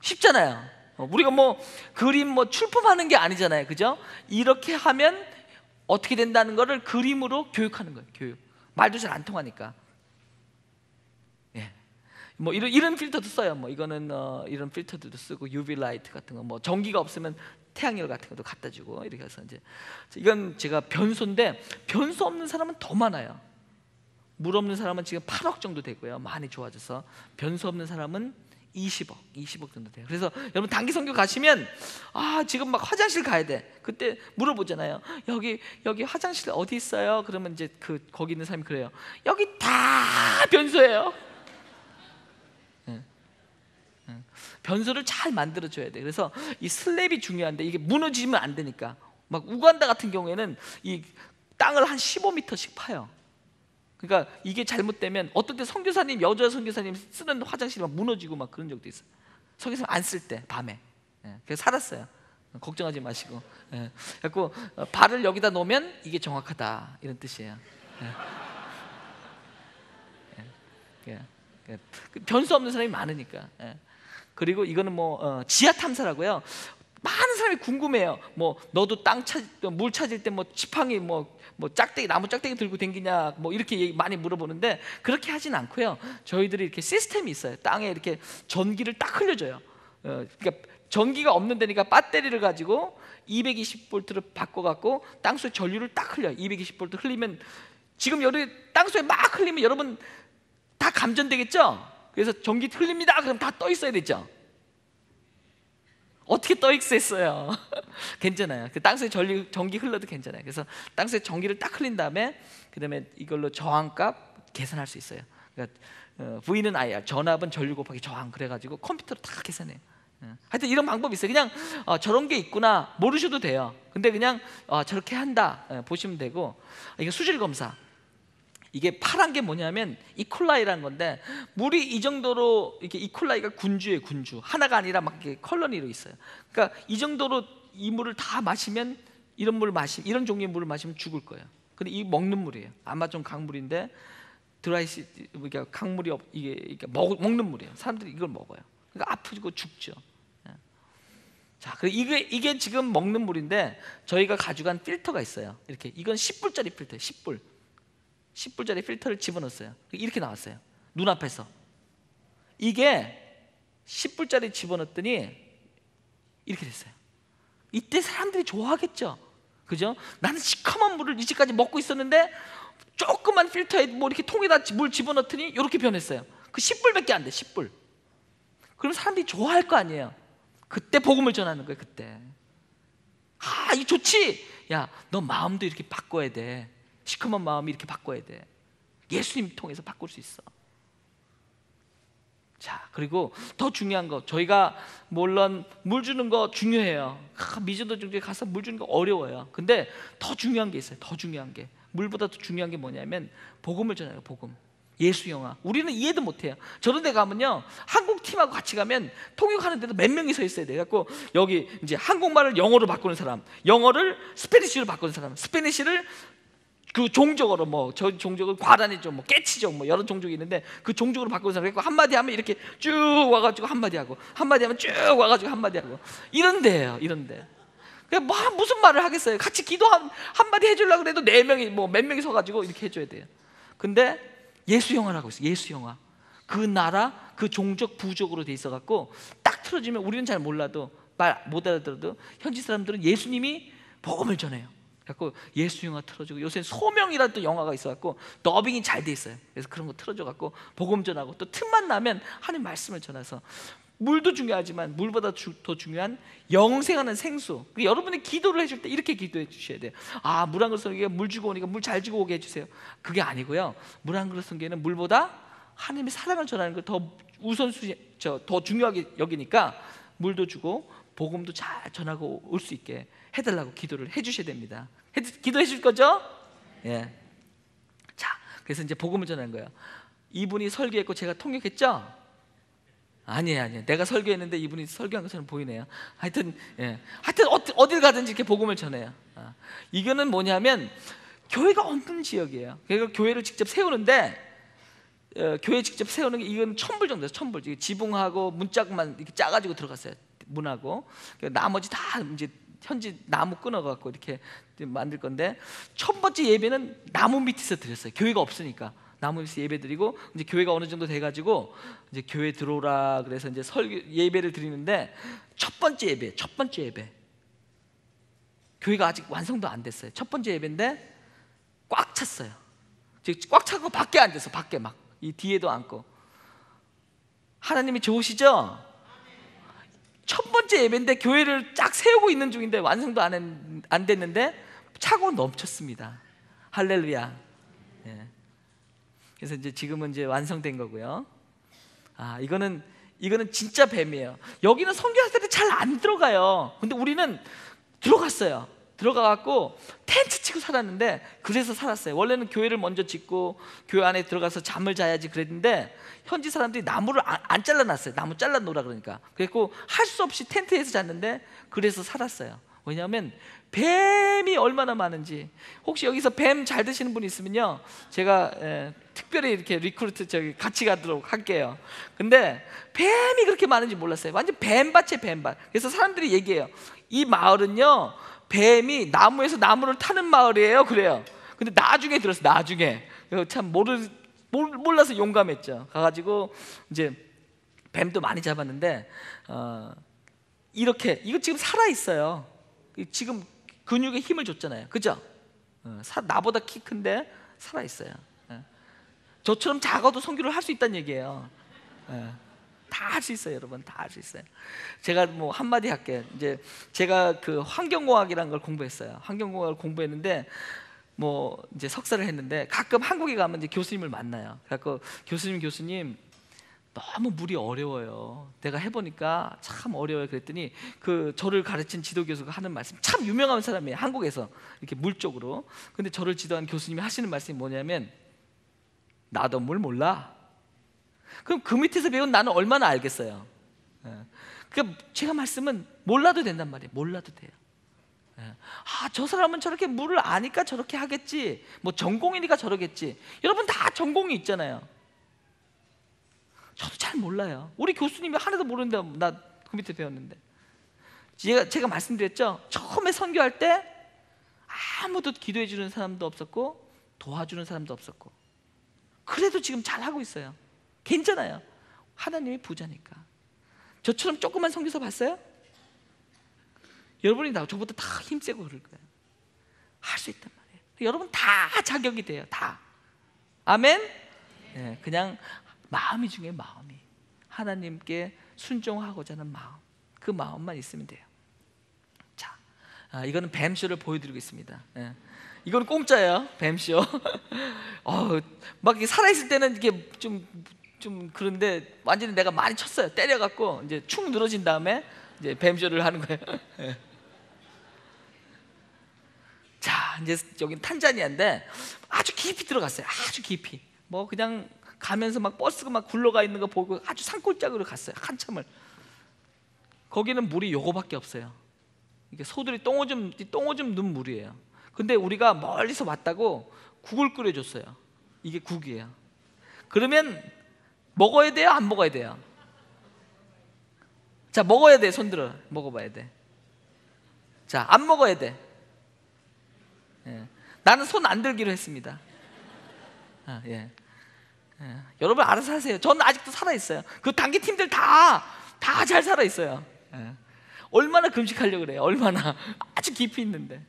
S2: 쉽잖아요. 우리가 뭐 그림 뭐 출품하는 게 아니잖아요, 그죠? 이렇게 하면 어떻게 된다는 거를 그림으로 교육하는 거예요. 교육. 말도 잘 안 통하니까. 예. 뭐 이런 필터도 써요. 뭐 이거는 이런 필터들도 쓰고 UV 라이트 같은 거, 뭐 전기가 없으면 태양열 같은 것도 갖다 주고 이렇게 해서 이제 이건 제가 변소인데 변소 없는 사람은 더 많아요. 물 없는 사람은 지금 8억 정도 되고요. 많이 좋아져서 변소 없는 사람은 20억 정도 돼요. 그래서 여러분 단기 선교 가시면 지금 막 화장실 가야 돼. 그때 물어보잖아요. 여기 화장실 어디 있어요? 그러면 이제 거기 있는 사람이 그래요. 여기 다 변소예요. 변소를 잘 만들어 줘야 돼. 그래서 이 슬랩이 중요한데 이게 무너지면 안 되니까. 막 우간다 같은 경우에는 이 땅을 한 15m씩 파요. 그러니까 이게 잘못되면 어떤 때 선교사님, 여자 선교사님 쓰는 화장실이 막 무너지고 막 그런 적도 있어요. 선교사님 안 쓸 때 밤에. 그래서 살았어요. 걱정하지 마시고. 그래서 발을 여기다 놓으면 이게 정확하다 이런 뜻이에요. 변수 없는 사람이 많으니까. 그리고 이거는 뭐 지하 탐사라고요. 많은 사람이 궁금해요. 뭐 너도 물 찾을 때 뭐 지팡이 뭐 짝대기 나무 짝대기 들고 댕기냐 뭐 이렇게 많이 물어보는데 그렇게 하진 않고요. 저희들이 이렇게 시스템이 있어요. 땅에 이렇게 전기를 딱 흘려줘요. 그러니까 전기가 없는 데니까 배터리를 가지고 220볼트를 바꿔갖고 땅속에 전류를 딱 흘려요. 220볼트 흘리면 지금 여기 땅속에 막 흘리면 여러분 다 감전되겠죠? 그래서 전기 흘립니다. 그럼 다 떠 있어야 되죠. 어떻게 떠 있었어요? 괜찮아요. 그 땅속에 전기 흘러도 괜찮아요. 그래서 땅속에 전기를 딱 흘린 다음에 그다음에 이걸로 저항값 계산할 수 있어요. 그러니까 V는 IR, 전압은 전류 곱하기 저항 그래가지고 컴퓨터로 다 계산해요. 하여튼 이런 방법이 있어요. 그냥 저런 게 있구나 모르셔도 돼요. 근데 그냥 저렇게 한다 보시면 되고 이게 수질 검사. 이게 파란 게 뭐냐면 이콜라이라는 건데 물이 이 정도로 이렇게 이콜라이가 군주예요. 군주 하나가 아니라 막 이렇게 컬러니로 있어요. 그러니까 이 정도로 이 물을 다 마시면 이런 종류의 물을 마시면 죽을 거예요. 근데 이 먹는 물이에요. 아마존 강물인데 드라이시 그러니까 강물이 이게 먹는 물이에요. 사람들이 이걸 먹어요. 그러니까 아프고 죽죠. 자, 그리고 이게 지금 먹는 물인데 저희가 가져간 필터가 있어요. 이렇게 이건 10불짜리 필터예요. 10불짜리 필터를 집어넣었어요. 이렇게 나왔어요. 눈앞에서. 이게 10불짜리 집어넣었더니 이렇게 됐어요. 이때 사람들이 좋아하겠죠. 그죠? 나는 시커먼 물을 이제까지 먹고 있었는데 조그만 필터에 뭐 이렇게 통에다 물 집어넣더니 이렇게 변했어요. 그 10불밖에 안 돼. 10불. 그럼 사람들이 좋아할 거 아니에요. 그때 복음을 전하는 거예요. 그때. 이거 좋지. 야, 너 마음도 이렇게 바꿔야 돼. 시커먼 마음이 이렇게 바꿔야 돼. 예수님 통해서 바꿀 수 있어. 자, 그리고 더 중요한 거, 저희가 물론 물 주는 거 중요해요. 미전도 중에 가서 물 주는 거 어려워요. 근데 더 중요한 게 있어요. 더 중요한 게, 물보다 더 중요한 게 뭐냐면 복음을 전해요. 복음. 예수 영화. 우리는 이해도 못해요. 저런 데 가면요, 한국 팀하고 같이 가면 통역하는데도 몇 명이 서 있어야 돼요. 그래갖고 여기 이제 한국말을 영어로 바꾸는 사람, 영어를 스페니쉬로 바꾸는 사람, 스페니쉬를 그 종족으로 뭐 저 종족은 과란이죠, 뭐 깨치죠, 뭐 여러 종족이 있는데 그 종족으로 바꾸는 사람. 그래서 한마디 하면 이렇게 쭉 와가지고 한마디 하고, 한마디 하면 쭉 와가지고 한마디 하고, 이런데요, 이런데. 그냥 뭐 무슨 말을 하겠어요? 같이 기도 한마디 해주려고 그래도 4명이 뭐 몇 명이 서가지고 이렇게 해줘야 돼요. 근데 예수 영화라고 있어요. 예수 영화. 그 나라, 그 종족, 부족으로 돼 있어갖고 딱 틀어지면 우리는 잘 몰라도, 말 못 알아들어도 현지 사람들은 예수님이 복음을 전해요. 그래갖고 예수 영화 틀어주고, 요새 소명이라는 또 영화가 있어갖고 더빙이 잘 돼 있어요. 그래서 그런 거 틀어줘갖고 복음 전하고, 또 틈만 나면 하나님 말씀을 전해서 물도 중요하지만 물보다 더 중요한 영생하는 생수. 여러분이 기도를 해줄 때 이렇게 기도해 주셔야 돼요. 아, 물 한 그릇 성경에 물 주고 오니까 물 잘 주고 오게 해주세요. 그게 아니고요. 물 한 그릇 성경에는 물보다 하나님의 사랑을 전하는 걸 더 우선순위, 더 중요하게 여기니까 물도 주고 복음도 잘 전하고 올 수 있게 해달라고 기도를 해주셔야 됩니다. 기도해 줄 거죠? 예. 자, 그래서 이제 복음을 전하는 거예요. 이분이 설교했고 제가 통역했죠? 아니에요. 내가 설교했는데 이분이 설교한 것처럼 보이네요. 하여튼, 예. 하여튼 어딜 가든지 이렇게 복음을 전해요. 이거는 뭐냐면 교회가 없는 지역이에요. 그러니까 교회를 직접 세우는데, 교회 직접 세우는 게 이건 1,000불 정도예요. 1,000불. 지붕하고 문짝만 이렇게 짜가지고 들어갔어요. 문하고. 나머지 다 이제 현지 나무 끊어갖고 이렇게 만들 건데, 첫 번째 예배는 나무 밑에서 드렸어요. 교회가 없으니까 나무 밑에서 예배 드리고, 이제 교회가 어느 정도 돼가지고 이제 교회 들어오라 그래서 이제 예배를 드리는데, 첫 번째 예배 교회가 아직 완성도 안 됐어요. 첫 번째 예배인데 꽉 찼어요. 꽉 차고 밖에 앉아서 밖에 막 이 뒤에도 앉고. 하나님이 좋으시죠? 첫 번째 예배인데 교회를 쫙 세우고 있는 중인데 완성도 안 됐는데 차고 넘쳤습니다. 할렐루야. 예. 그래서 이제 지금은 이제 완성된 거고요. 아, 이거는 진짜 뱀이에요. 여기는 선교사들이 잘 안 들어가요. 근데 우리는 들어갔어요. 들어가갖고 텐트 치고 살았는데, 그래서 살았어요. 원래는 교회를 먼저 짓고 교회 안에 들어가서 잠을 자야지 그랬는데, 현지 사람들이 나무를 안 잘라놨어요. 나무 잘라놓으라 그러니까. 그래갖고 할 수 없이 텐트에서 잤는데, 그래서 살았어요. 왜냐하면 뱀이 얼마나 많은지. 혹시 여기서 뱀 잘 드시는 분 있으면요, 제가 특별히 이렇게 리크루트 같이 가도록 할게요. 근데 뱀이 그렇게 많은지 몰랐어요. 완전 뱀밭이에요, 뱀밭. 그래서 사람들이 얘기해요. 이 마을은요, 뱀이 나무에서 나무를 타는 마을이에요. 그래요. 근데 나중에 들었어요. 나중에. 참 몰라서 용감했죠. 가가지고 이제 뱀도 많이 잡았는데, 이렇게 이거 지금 살아 있어요. 지금 근육에 힘을 줬잖아요. 그죠? 나보다 키 큰데 살아 있어요. 저처럼 작아도 선교를 할 수 있다는 얘기예요. 다 할 수 있어요, 여러분. 다 할 수 있어요. 제가 뭐 한마디 할게요. 이제 제가 그 환경공학이라는 걸 공부했어요. 환경공학을 공부했는데, 뭐 이제 석사를 했는데, 가끔 한국에 가면 이제 교수님을 만나요. 그래서 교수님 너무 물이 어려워요. 내가 해보니까 참 어려워요. 그랬더니 그 저를 가르친 지도 교수가 하는 말씀, 참 유명한 사람이에요, 한국에서. 이렇게 물 쪽으로. 근데 저를 지도한 교수님이 하시는 말씀이 뭐냐면, 나도 물 몰라. 그럼 그 밑에서 배운 나는 얼마나 알겠어요. 그러니까 제가 말씀은 몰라도 된단 말이에요. 몰라도 돼요. 아, 저 사람은 저렇게 물을 아니까 저렇게 하겠지, 뭐 전공이니까 저러겠지. 여러분 다 전공이 있잖아요. 저도 잘 몰라요. 우리 교수님이 하나도 모르는데 나 그 밑에 배웠는데. 제가 말씀드렸죠. 처음에 선교할 때 아무도 기도해 주는 사람도 없었고 도와주는 사람도 없었고, 그래도 지금 잘하고 있어요. 괜찮아요. 하나님이 부자니까. 저처럼 조그만 선교사 봤어요? 여러분이 저보다 다 힘세고 그럴 거예요. 할 수 있단 말이에요. 여러분 다 자격이 돼요. 다. 아멘? 네, 그냥 마음이 중요해요. 마음이. 하나님께 순종하고자 하는 마음, 그 마음만 있으면 돼요. 자, 이거는 뱀쇼를 보여드리고 있습니다. 이거는 공짜예요. 뱀쇼. 막 이렇게 살아있을 때는 이게 좀 그런데, 완전히 내가 많이 쳤어요. 때려갖고 이제 축 늘어진 다음에 이제 뱀쇼를 하는 거예요. 자, 이제 여긴 탄자니아인데 아주 깊이 들어갔어요. 아주 깊이. 뭐 그냥 가면서 막 버스가 막 굴러가 있는 거 보고 아주 산골짜기로 갔어요. 한참을. 거기는 물이 요거밖에 없어요. 이게 소들이 똥오줌 넣은 물이에요. 근데 우리가 멀리서 왔다고 국을 끓여줬어요. 이게 국이에요. 그러면 먹어야 돼요? 안 먹어야 돼요? 자, 먹어야 돼. 손들어. 먹어봐야 돼. 자, 안 먹어야 돼. 나는 손 안 들기로 했습니다. 여러분 알아서 하세요. 저는 아직도 살아있어요. 그 단기팀들 다 잘 살아있어요. 얼마나 금식하려고 그래요. 얼마나. 아주 깊이 있는데.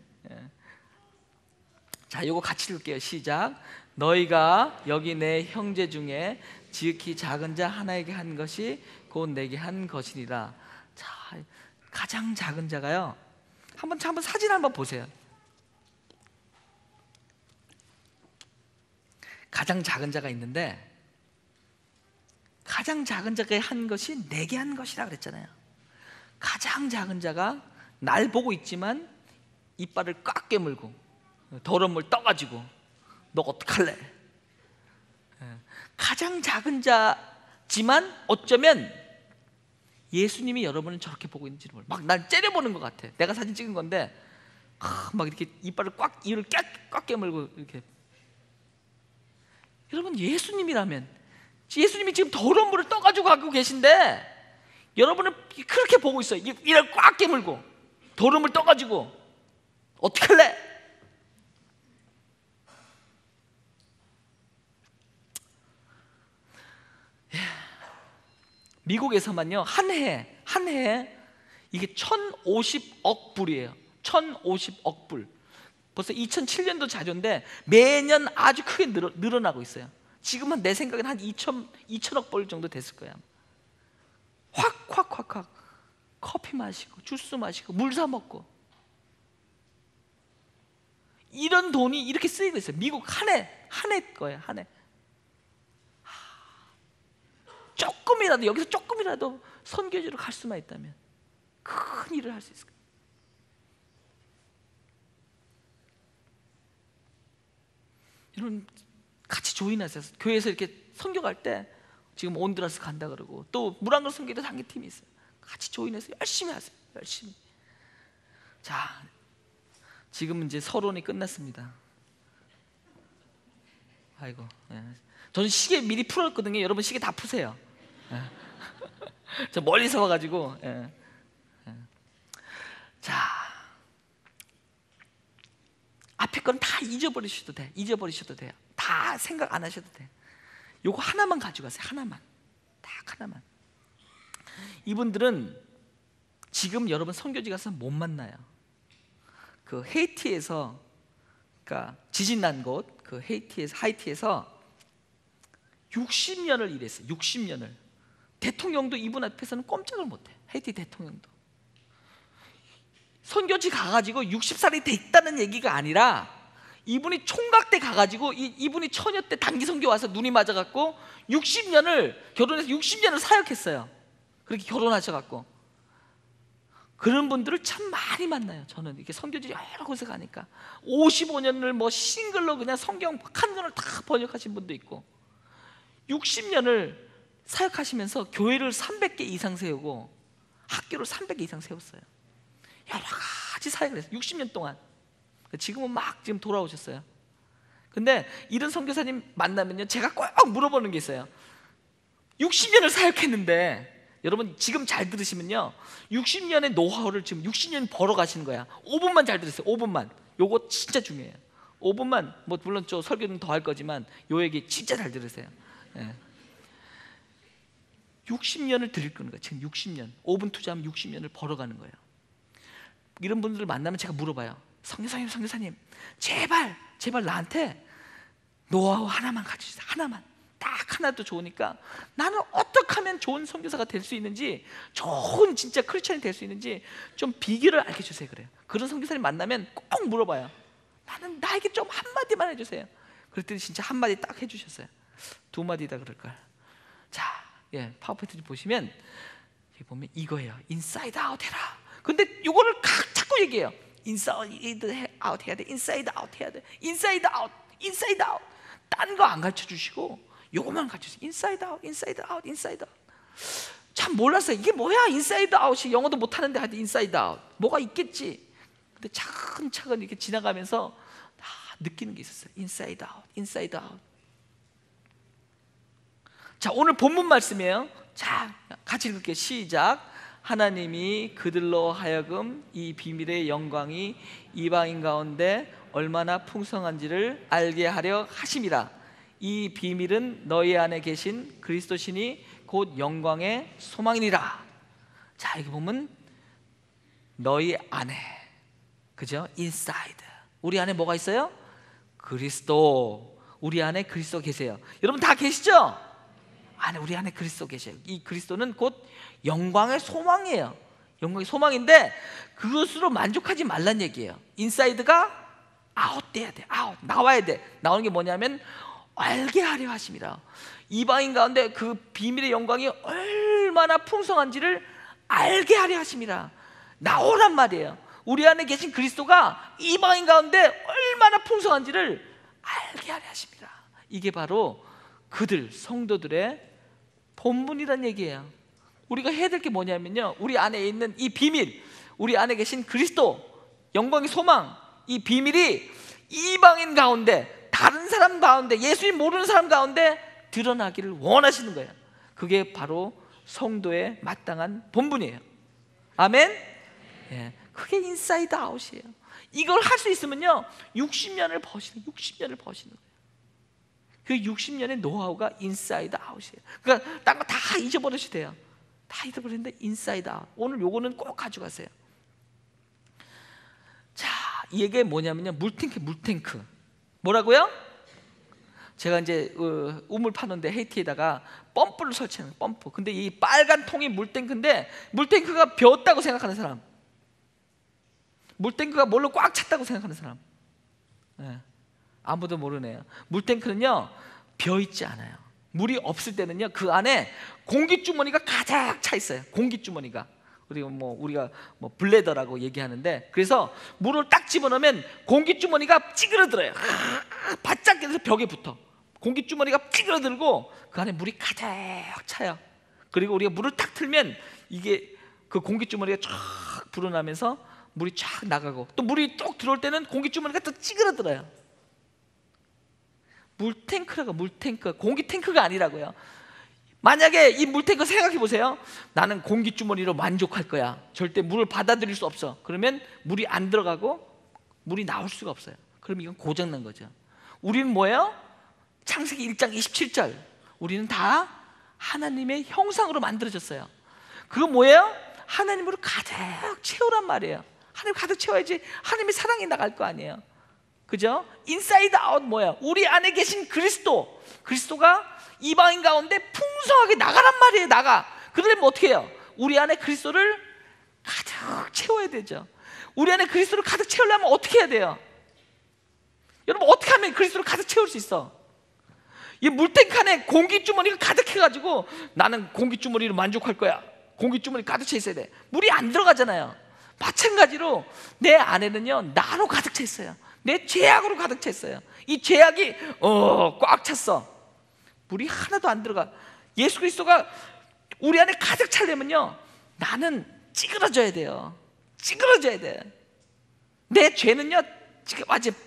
S2: 자, 요거 같이 읽을게요. 시작. 너희가 여기 내 형제 중에 지극히 작은 자 하나에게 한 것이 곧 내게 한 것이니라. 자, 가장 작은 자가요. 한번 사진 한번 보세요. 가장 작은 자가 있는데, 가장 작은 자가 한 것이 내게 한 것이라 그랬잖아요. 가장 작은 자가 날 보고 있지만 이빨을 꽉 깨물고 더러운 물 떠가지고 너 어떡할래? 가장 작은 자지만 어쩌면 예수님이 여러분을 저렇게 보고 있는지를 몰라. 막 날 째려보는 것 같아. 내가 사진 찍은 건데 막 이렇게 이빨을 이를 꽉 깨물고 이렇게. 여러분, 예수님이라면, 예수님이 지금 더러운 물을 떠가지고 가고 계신데 여러분을 그렇게 보고 있어요. 이를 꽉 깨물고 더러운 물 떠가지고 어떡할래? 미국에서만요, 한 해에 이게 1,050억 불이에요. 1,050억 불. 벌써 2007년도 자료인데 매년 아주 크게 늘어나고 있어요. 지금은 내 생각엔 한 2천억 불 정도 됐을 거야. 확 커피 마시고 주스 마시고 물 사 먹고 이런 돈이 이렇게 쓰이고 있어요. 미국 한 해 거예요. 한 해. 조금이라도, 여기서 조금이라도 선교지로 갈 수만 있다면 큰 일을 할 수 있을 거예요. 여러분, 같이 조인하세요. 교회에서 이렇게 선교 갈 때 지금 온두라스 간다 그러고 또 물안글 선교도 단계팀이 있어요. 같이 조인해서 열심히 하세요. 열심히. 자, 지금은 이제 서론이 끝났습니다. 아이고, 저는 시계 미리 풀었거든요. 여러분 시계 다 푸세요. 저 멀리서 와가지고. 자, 앞에 건 다 잊어버리셔도 돼요. 다 생각 안 하셔도 돼. 요거 하나만 가지고 가세요. 하나만. 딱 하나만. 이분들은 지금 여러분 선교지 가서 못 만나요. 그 헤이티에서, 그러니까 지진 난 곳, 그 하이티에서 60년을 일했어요. 60년을. 대통령도 이분 앞에서는 꼼짝을 못해. 헤이티 대통령도. 선교지 가가지고 60살이 됐다는 얘기가 아니라 이분이 총각 때 가가지고 이분이 처녀 때 단기 선교 와서 눈이 맞아갖고 60년을 결혼해서 60년을 사역했어요. 그렇게 결혼하셔갖고. 그런 분들을 참 많이 만나요. 저는 이렇게 선교지 여러 곳에 가니까 55년을 뭐 싱글로 그냥 성경 한 권을 다 번역하신 분도 있고 60년을 사역하시면서 교회를 300개 이상 세우고 학교를 300개 이상 세웠어요. 여러 가지 사역을 했어요. 60년 동안. 지금은 막 지금 돌아오셨어요. 근데 이런 선교사님 만나면요, 제가 꼭 물어보는 게 있어요. 60년을 사역했는데 여러분 지금 잘 들으시면요, 60년의 노하우를 지금 60년 벌어 가시는 거야. 5분만 잘 들으세요. 5분만. 요거 진짜 중요해요. 5분만. 뭐 물론 저 설교는 더 할 거지만 요 얘기 진짜 잘 들으세요. 60년을 드릴 거는 거예요. 지금 60년. 5분 투자하면 60년을 벌어가는 거예요. 이런 분들을 만나면 제가 물어봐요. 선교사님, 제발 나한테 노하우 하나만 가르쳐주세요. 하나만. 딱 하나도 좋으니까 나는 어떻게 하면 좋은 선교사가 될 수 있는지, 좋은 진짜 크리스천이 될 수 있는지 좀 비결을 알려주세요. 그래요. 그런 선교사님 만나면 꼭 물어봐요. 나에게 좀 한마디만 해주세요. 그랬더니 진짜 한마디 딱 해주셨어요. 2마디다 그럴걸. 자, 파워포인트 보시면 여기 보면 이거예요. 인사이드 아웃 해라. 근데 이거를 자꾸 얘기해요. 인사이드 아웃 해야 돼. 인사이드 아웃 해야 돼. 인사이드 아웃. 딴 거 안 가르쳐 주시고 요거만 가르쳐 주세요. 인사이드 아웃. 참 몰랐어요. 이게 뭐야? 인사이드 아웃이. 영어도 못 하는데 하여튼 인사이드 아웃. 뭐가 있겠지. 근데 차근차근 이렇게 지나가면서 다 느끼는 게 있었어요. 인사이드 아웃. 자, 오늘 본문 말씀이에요. 자, 같이 읽을게요. 시작. 하나님이 그들로 하여금 이 비밀의 영광이 이방인 가운데 얼마나 풍성한지를 알게 하려 하심이라. 이 비밀은 너희 안에 계신 그리스도시니 곧 영광의 소망이니라. 자, 여기 보면 너희 안에, 그죠? 인사이드. 우리 안에 뭐가 있어요? 그리스도. 우리 안에 그리스도 계세요. 여러분 다 계시죠? 우리 안에 그리스도 계세요. 이 그리스도는 곧 영광의 소망이에요. 영광의 소망인데 그것으로 만족하지 말란 얘기예요. 인사이드가 아웃돼야 돼. 아웃, 나와야 돼. 나오는 게 뭐냐면 알게 하려 하심이라. 이방인 가운데 그 비밀의 영광이 얼마나 풍성한지를 알게 하려 하심이라. 나오란 말이에요. 우리 안에 계신 그리스도가 이방인 가운데 얼마나 풍성한지를 알게 하려 하십니다. 이게 바로 그들 성도들의 본분이란 얘기예요. 우리가 해야 될 게 뭐냐면요, 우리 안에 있는 이 비밀, 우리 안에 계신 그리스도 영광의 소망, 이 비밀이 이방인 가운데, 다른 사람 가운데, 예수님 모르는 사람 가운데 드러나기를 원하시는 거예요. 그게 바로 성도의 마땅한 본분이에요. 아멘? 예, 그게 인사이드 아웃이에요. 이걸 할 수 있으면요 60년을 버시는 거예요. 그 60년의 노하우가 인사이드 아웃이에요. 그러니까 딴 거 다 잊어버리셔도 돼요. 다 잊어버리는데 인사이드 아웃. 오늘 요거는 꼭 가져가세요. 자, 이게 뭐냐면요, 물탱크. 뭐라고요? 제가 이제 우물 파는데 헤이티에다가 펌프를 설치하는 거예요. 펌프. 근데 이 빨간 통이 물탱크인데, 물탱크가 비었다고 생각하는 사람, 물탱크가 뭘로 꽉 찼다고 생각하는 사람, 네, 아무도 모르네요. 물탱크는요 비어있지 않아요. 물이 없을 때는요 그 안에 공기주머니가 가득 차 있어요. 공기주머니가. 우리가 블레더라고 얘기하는데, 그래서 물을 딱 집어넣으면 공기주머니가 찌그러들어요. 바짝 해서 벽에 붙어. 공기주머니가 찌그러들고 그 안에 물이 가득 차요. 그리고 우리가 물을 딱 틀면 이게 그 공기주머니가 쫙 불어나면서 물이 쫙 나가고, 또 물이 뚝 들어올 때는 공기주머니가 또 찌그러들어요. 물탱크라고. 물탱크, 공기탱크가 아니라고요. 만약에 이 물탱크 생각해 보세요. 나는 공기주머니로 만족할 거야, 절대 물을 받아들일 수 없어. 그러면 물이 안 들어가고 물이 나올 수가 없어요. 그럼 이건 고장난 거죠. 우리는 뭐예요? 창세기 1장 27절, 우리는 다 하나님의 형상으로 만들어졌어요. 그거 뭐예요? 하나님으로 가득 채우란 말이에요. 하나님 가득 채워야지 하나님의 사랑이 나갈 거 아니에요. 그죠? 인사이드 아웃 뭐야? 우리 안에 계신 그리스도가 이방인 가운데 풍성하게 나가란 말이에요. 나가. 그러려면 어떻게 해요? 우리 안에 그리스도를 가득 채워야 되죠. 우리 안에 그리스도를 가득 채우려면 어떻게 해야 돼요? 여러분, 어떻게 하면 그리스도를 가득 채울 수 있어? 이 물탱크 안에 공기주머니가 가득해가지고 나는 공기주머니로 만족할 거야, 공기주머니 가득 차 있어야 돼. 물이 안 들어가잖아요. 마찬가지로 내 안에는요 나로 가득 차 있어요. 내 죄악으로 가득 차 있어요. 이 죄악이 꽉 찼어. 물이 하나도 안 들어가. 예수 그리스도가 우리 안에 가득 차려면요 나는 찌그러져야 돼요. 찌그러져야 돼. 내 죄는요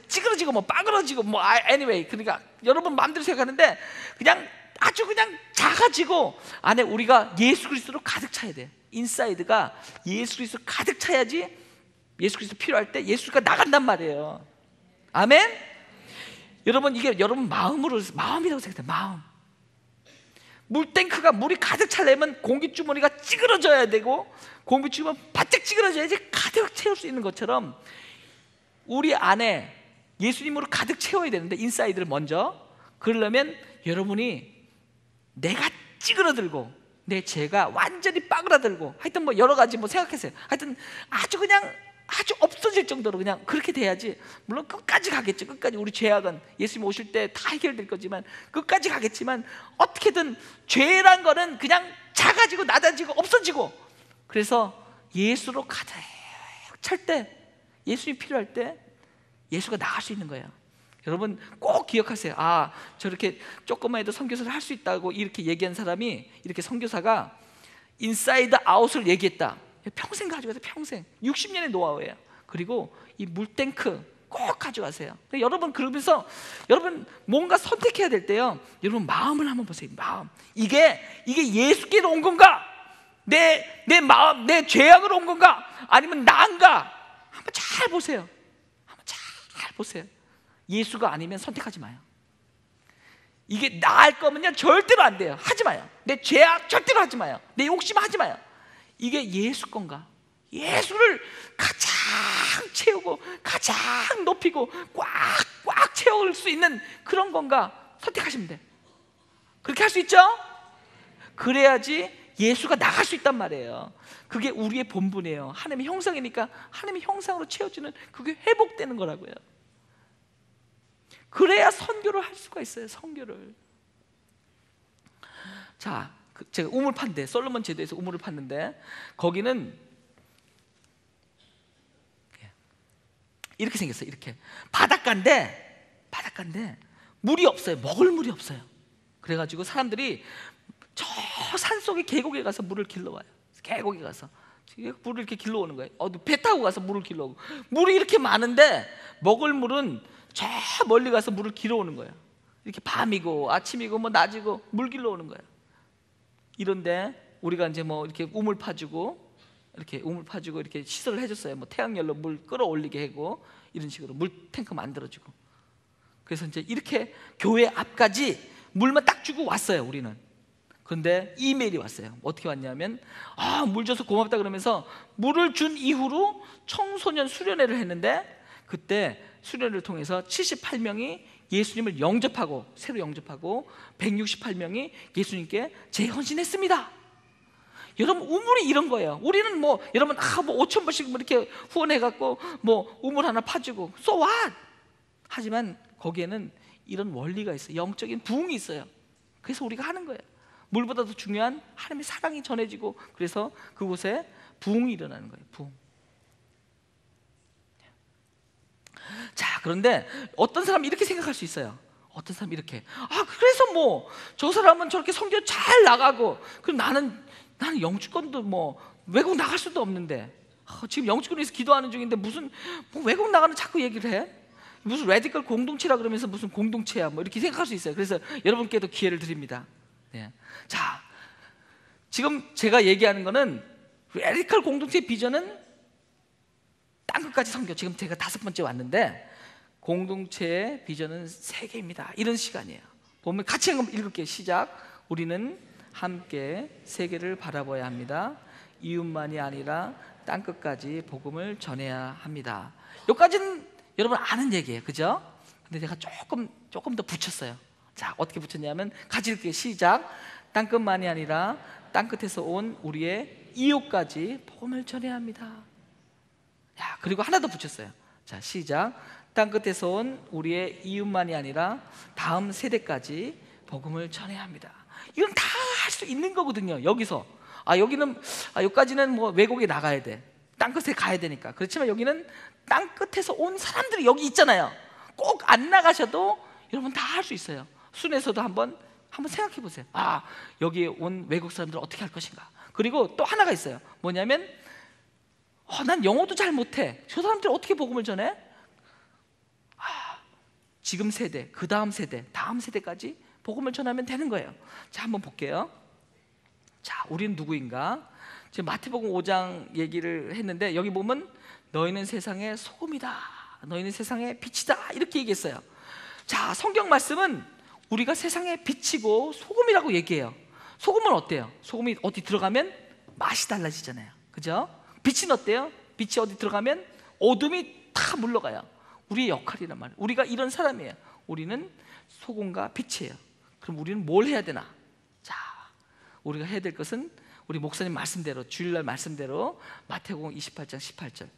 S2: 찌그러지고 빠그러지고 anyway, 그러니까 여러분 마음대로 생각하는데 그냥 아주 그냥 작아지고 안에 우리가 예수 그리스도로 가득 차야 돼. 인사이드가 예수 그리스도 가득 차야지 예수 그리스도 필요할 때 예수가 나간단 말이에요. 아멘? 여러분, 이게 여러분 마음이라고 생각해요. 마음. 물탱크가 물이 가득 차려면 공기주머니가 찌그러져야 되고, 공기주머니 바짝 찌그러져야지 가득 채울 수 있는 것처럼 우리 안에 예수님으로 가득 채워야 되는데, 인사이드를 먼저. 그러려면 여러분이 내가 찌그러들고 내 죄가 완전히 빠그라들고, 하여튼 여러 가지 생각했어요. 하여튼 아주 없어질 정도로 그냥 그렇게 돼야지. 물론 끝까지 가겠죠. 끝까지 우리 죄악은 예수님 오실 때 다 해결될 거지만 끝까지 가겠지만, 어떻게든 죄란 거는 그냥 작아지고 낮아지고 없어지고, 그래서 예수로 가득 찰 때, 예수님이 필요할 때 예수가 나갈 수 있는 거예요. 여러분 꼭 기억하세요. 저렇게 조금만 해도 선교사를 할 수 있다고 이렇게 얘기한 사람이, 이렇게 선교사가 인사이드 아웃을 얘기했다. 평생 가져가세요. 평생. 60년의 노하우예요. 그리고 이 물탱크 꼭 가져가세요. 여러분, 그러면서 여러분 뭔가 선택해야 될 때요, 여러분 마음을 한번 보세요. 마음. 이게 예수께로 온 건가? 내 마음, 내 죄악으로 온 건가? 아니면 나인가? 한번 잘 보세요. 예수가 아니면 선택하지 마요. 이게 나을 거면요 절대로 안 돼요. 하지 마요. 내 죄악 절대로 하지 마요. 내 욕심 하지 마요. 이게 예수 건가? 예수를 가장 채우고 가장 높이고 꽉꽉 채울 수 있는 그런 건가 선택하시면 돼. 그렇게 할 수 있죠? 그래야지 예수가 나갈 수 있단 말이에요. 그게 우리의 본분이에요. 하나님의 형상이니까 하나님의 형상으로 채워지는 그게 회복되는 거라고요. 그래야 선교를 할 수가 있어요. 선교를. 자, 제가 우물 판대, 솔로몬 제도에서 우물을 팠는데 거기는 이렇게 생겼어요. 이렇게 바닷가인데 물이 없어요. 먹을 물이 없어요. 그래가지고 사람들이 저 산속의 계곡에 가서 물을 길러와요. 계곡에 가서 물을 이렇게 길러오는 거예요. 배 타고 가서 물을 길러오고, 물이 이렇게 많은데 먹을 물은 저 멀리 가서 물을 길어오는 거예요. 이렇게 밤이고 아침이고 뭐 낮이고 물 길러오는 거예요. 이런데 우리가 이제 뭐 이렇게 우물 파주고 이렇게 시설을 해줬어요. 뭐 태양열로 물 끌어올리게 하고 이런 식으로 물 탱크 만들어주고. 그래서 이제 이렇게 교회 앞까지 물만 딱 주고 왔어요. 우리는. 그런데 이메일이 왔어요. 어떻게 왔냐면 물 줘서 고맙다 그러면서 물을 준 이후로 청소년 수련회를 했는데 그때 수련회를 통해서 78명이 예수님을 영접하고 새로 영접하고 168명이 예수님께 재헌신했습니다. 여러분, 우물이 이런 거예요. 우리는 뭐 여러분 뭐 5,000불씩 뭐 이렇게 후원해갖고 뭐 우물 하나 파주고 so what? 하지만 거기에는 이런 원리가 있어요. 영적인 부흥이 있어요. 그래서 우리가 하는 거예요. 물보다 더 중요한 하나님의 사랑이 전해지고 그래서 그곳에 부흥이 일어나는 거예요. 부흥. 자, 그런데 어떤 사람이 이렇게 생각할 수 있어요. 어떤 사람이 이렇게 그래서 뭐 저 사람은 저렇게 선교 잘 나가고 그럼 나는 영주권도 뭐 외국 나갈 수도 없는데 지금 영주권에서 기도하는 중인데 무슨 뭐 외국 나가는 자꾸 얘기를 해? 무슨 레디컬 공동체라 그러면서 무슨 공동체야 뭐 이렇게 생각할 수 있어요. 그래서 여러분께도 기회를 드립니다. 네. 자, 지금 제가 얘기하는 거는 레디컬 공동체의 비전은 땅끝까지 선교. 지금 제가 5번째 왔는데 공동체의 비전은 세계입니다. 이런 시간이에요. 보면 같이 한번 읽을게요. 시작. 우리는 함께 세계를 바라봐야 합니다. 이웃만이 아니라 땅끝까지 복음을 전해야 합니다. 여기까지는 여러분 아는 얘기예요. 그죠? 근데 제가 조금 더 붙였어요. 자, 어떻게 붙였냐면 같이 읽을게요. 시작. 땅끝만이 아니라 땅끝에서 온 우리의 이웃까지 복음을 전해야 합니다. 야, 그리고 하나 더 붙였어요. 자, 시작. 땅끝에서 온 우리의 이웃만이 아니라 다음 세대까지 복음을 전해야 합니다. 이건 다 할 수 있는 거거든요. 여기서 여기까지는 뭐 외국에 나가야 돼. 땅끝에 가야 되니까. 그렇지만 여기는 땅끝에서 온 사람들이 여기 있잖아요. 꼭 안 나가셔도 여러분 다 할 수 있어요. 순에서도 한번 생각해 보세요. 여기에 온 외국 사람들은 어떻게 할 것인가. 그리고 또 하나가 있어요. 뭐냐면 난 영어도 잘 못해. 저 사람들 어떻게 복음을 전해? 지금 세대, 그 다음 세대, 다음 세대까지 복음을 전하면 되는 거예요. 자, 한번 볼게요. 자, 우리는 누구인가? 지금 마태복음 5장 얘기를 했는데 여기 보면 너희는 세상의 소금이다. 너희는 세상의 빛이다. 이렇게 얘기했어요. 자, 성경 말씀은 우리가 세상의 빛이고 소금이라고 얘기해요. 소금은 어때요? 소금이 어디 들어가면 맛이 달라지잖아요. 그죠? 빛은 어때요? 빛이 어디 들어가면 어둠이 다 물러가요. 우리의 역할이란 말이에요. 우리가 이런 사람이에요. 우리는 소금과 빛이에요. 그럼 우리는 뭘 해야 되나? 자, 우리가 해야 될 것은 우리 목사님 말씀대로, 주일날 말씀대로 마태복음 28장 18절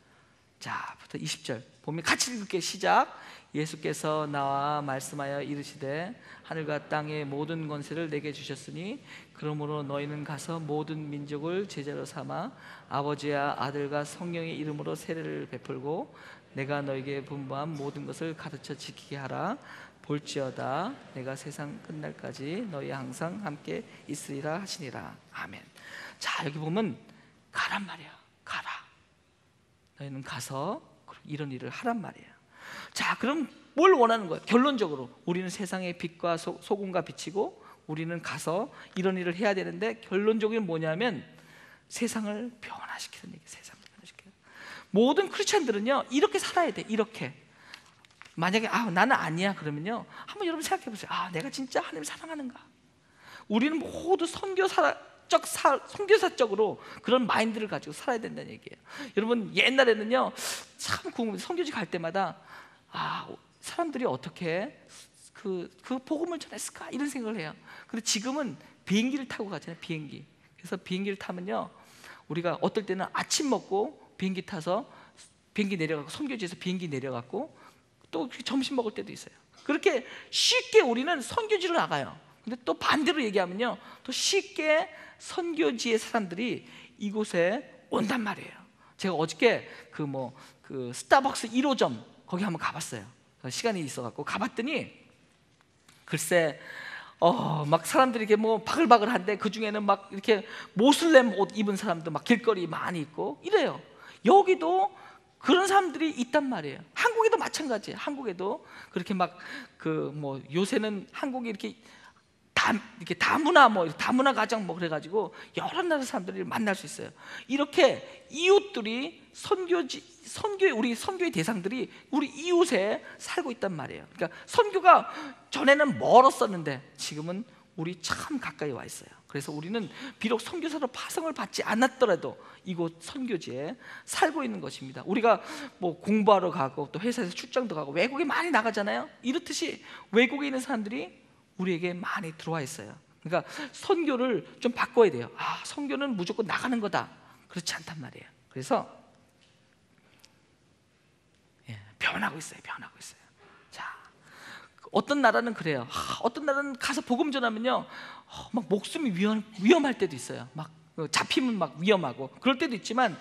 S2: 자, 부터 20절 보면 같이 읽을게요. 시작. 예수께서 나와 말씀하여 이르시되 하늘과 땅의 모든 권세를 내게 주셨으니 그러므로 너희는 가서 모든 민족을 제자로 삼아 아버지와 아들과 성령의 이름으로 세례를 베풀고 내가 너희에게 분부한 모든 것을 가르쳐 지키게 하라. 볼지어다 내가 세상 끝날까지 너희 항상 함께 있으리라 하시니라. 아멘. 자, 여기 보면 가란 말이야. 가라. 너희는 가서 이런 일을 하란 말이에요. 자, 그럼 뭘 원하는 거예요? 결론적으로 우리는 세상의 빛과 소금과 빛이고 우리는 가서 이런 일을 해야 되는데 결론적으로 뭐냐면 세상을 변화시키는 얘기예요. 세상을 변화시켜요. 모든 크리스찬들은요 이렇게 살아야 돼. 이렇게. 만약에 나는 아니야 그러면요 한번 여러분 생각해 보세요. 내가 진짜 하나님 사랑하는가? 우리는 모두 선교사가 선교사적으로 그런 마인드를 가지고 살아야 된다는 얘기예요. 여러분, 옛날에는요 참 궁금해. 선교지 갈 때마다 사람들이 어떻게 그 복음을 전했을까 이런 생각을 해요. 근데 지금은 비행기를 타고 가잖아요. 비행기. 그래서 비행기를 타면요, 우리가 어떨 때는 아침 먹고 비행기 타서 비행기 내려가고, 선교지에서 비행기 내려가고 또 점심 먹을 때도 있어요. 그렇게 쉽게 우리는 선교지로 나가요. 근데 또 반대로 얘기하면요, 또 쉽게 선교지의 사람들이 이곳에 온단 말이에요. 제가 어저께 그 스타벅스 1호점 거기 한번 가봤어요. 시간이 있어갖고 가봤더니 글쎄 막 사람들이 이렇게 뭐 바글바글한데 그 중에는 막 이렇게 모슬렘 옷 입은 사람도 막 길거리 많이 있고 이래요. 여기도 그런 사람들이 있단 말이에요. 한국에도 마찬가지예요. 한국에도 그렇게 막 요새는 한국이 이렇게 다문화 다문화 가정 그래가지고 여러 나라 사람들을 만날 수 있어요. 이렇게 이웃들이 우리 선교의 대상들이 우리 이웃에 살고 있단 말이에요. 그러니까 선교가 전에는 멀었었는데 지금은 우리 참 가까이 와 있어요. 그래서 우리는 비록 선교사로 파송을 받지 않았더라도 이곳 선교지에 살고 있는 것입니다. 우리가 뭐 공부하러 가고 또 회사에서 출장도 가고 외국에 많이 나가잖아요. 이렇듯이 외국에 있는 사람들이 우리에게 많이 들어와 있어요. 그러니까 선교를 좀 바꿔야 돼요. 선교는 무조건 나가는 거다. 그렇지 않단 말이에요. 그래서 변하고 있어요. 자, 어떤 나라는 그래요. 어떤 나라는 가서 복음 전하면요, 막 목숨이 위험할 때도 있어요. 막 잡히면 막 위험하고 그럴 때도 있지만,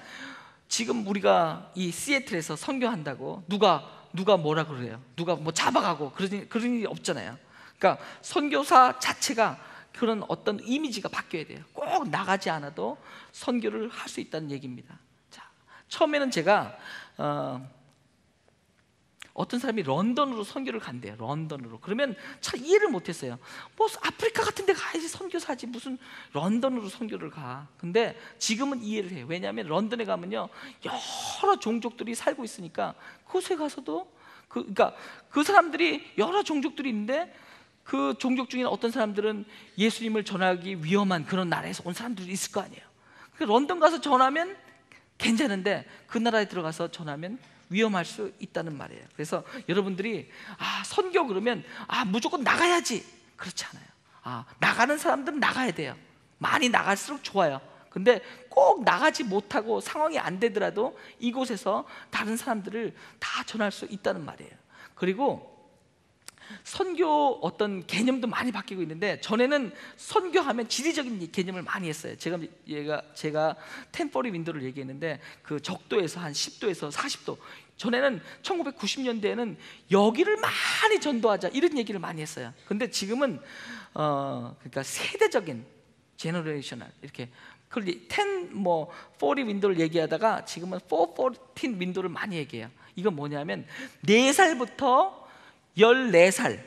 S2: 지금 우리가 이 시애틀에서 선교한다고 누가 뭐라 그래요? 누가 뭐 잡아가고 그런 일이 없잖아요. 그러니까 선교사 자체가 그런 어떤 이미지가 바뀌어야 돼요. 꼭 나가지 않아도 선교를 할 수 있다는 얘기입니다. 자, 처음에는 제가 어떤 사람이 런던으로 선교를 간대요. 런던으로. 그러면 참 이해를 못했어요. 뭐 아프리카 같은 데 가야지 선교사지 무슨 런던으로 선교를 가. 근데 지금은 이해를 해요. 왜냐하면 런던에 가면요, 여러 종족들이 살고 있으니까 그곳에 가서도 그러니까 그 사람들이 여러 종족들이 있는데 그 종족 중에 어떤 사람들은 예수님을 전하기 위험한 그런 나라에서 온 사람들이 있을 거 아니에요. 그러니까 런던 가서 전하면 괜찮은데 그 나라에 들어가서 전하면 위험할 수 있다는 말이에요. 그래서 여러분들이 선교 그러면 무조건 나가야지, 그렇지 않아요. 나가는 사람들은 나가야 돼요. 많이 나갈수록 좋아요. 근데 꼭 나가지 못하고 상황이 안 되더라도 이곳에서 다른 사람들을 다 전할 수 있다는 말이에요. 그리고 선교 어떤 개념도 많이 바뀌고 있는데, 전에는 선교하면 지리적인 개념을 많이 했어요. 제가 템포리 윈도를 얘기했는데 그 적도에서 한 10도에서 40도, 전에는 1990년대에는 여기를 많이 전도하자 이런 얘기를 많이 했어요. 근데 지금은 그러니까 세대적인 제너레이셔널 이렇게 40 윈도를 얘기하다가 지금은 414 윈도를 많이 얘기해요. 이건 뭐냐면 4살부터 14살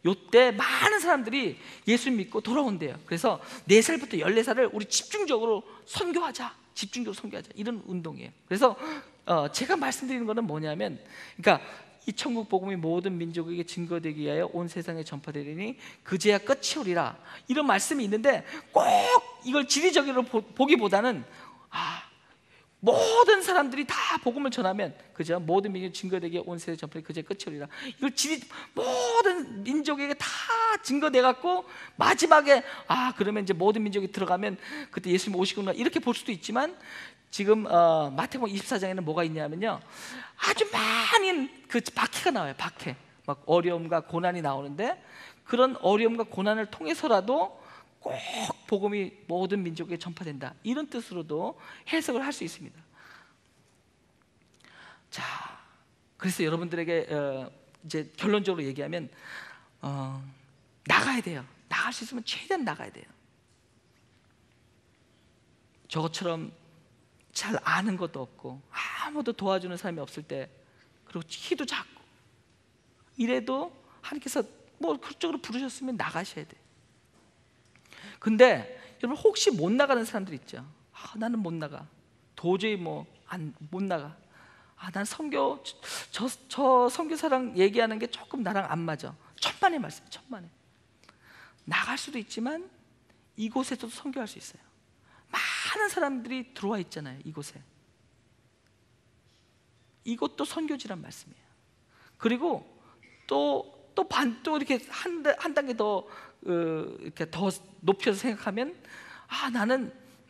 S2: 요때 많은 사람들이 예수 믿고 돌아온대요. 그래서 4살부터 14살을 우리 집중적으로 선교하자 이런 운동이에요. 그래서 제가 말씀드리는 거는 뭐냐면, 그러니까 이 천국 복음이 모든 민족에게 증거되기 위하여 온 세상에 전파되리니 그제야 끝이 오리라, 이런 말씀이 있는데 꼭 이걸 지리적으로 보기보다는 모든 사람들이 다 복음을 전하면, 그죠? 모든 민족 증거되게 온 세상에 전파되니 그제 끝이 오리라. 이걸 모든 민족에게 다 증거돼 갖고 마지막에 그러면 이제 모든 민족이 들어가면 그때 예수님 오시구나 이렇게 볼 수도 있지만, 지금 마태복음 24장에는 뭐가 있냐면요, 아주 많은 그 박해가 나와요. 박해, 막 어려움과 고난이 나오는데, 그런 어려움과 고난을 통해서라도 꼭 복음이 모든 민족에게 전파된다, 이런 뜻으로도 해석을 할 수 있습니다. 자, 그래서 여러분들에게 이제 결론적으로 얘기하면 나가야 돼요. 나갈 수 있으면 최대한 나가야 돼요. 저것처럼 잘 아는 것도 없고 아무도 도와주는 사람이 없을 때, 그리고 키도 작고 이래도 하나님께서 뭐 그쪽으로 부르셨으면 나가셔야 돼. 근데 여러분, 혹시 못 나가는 사람들 있죠. 나는 못 나가, 도저히 못 나가. 난 저 선교사랑 얘기하는 게 조금 나랑 안 맞아. 천만의 말씀, 천만의. 나갈 수도 있지만 이곳에서도 선교할 수 있어요. 많은 사람들이 들어와 있잖아요. 이곳에. 이것도 선교지란 말씀이에요. 그리고 또 이렇게 한 단계 더 이렇게 더 높여서 생각하면,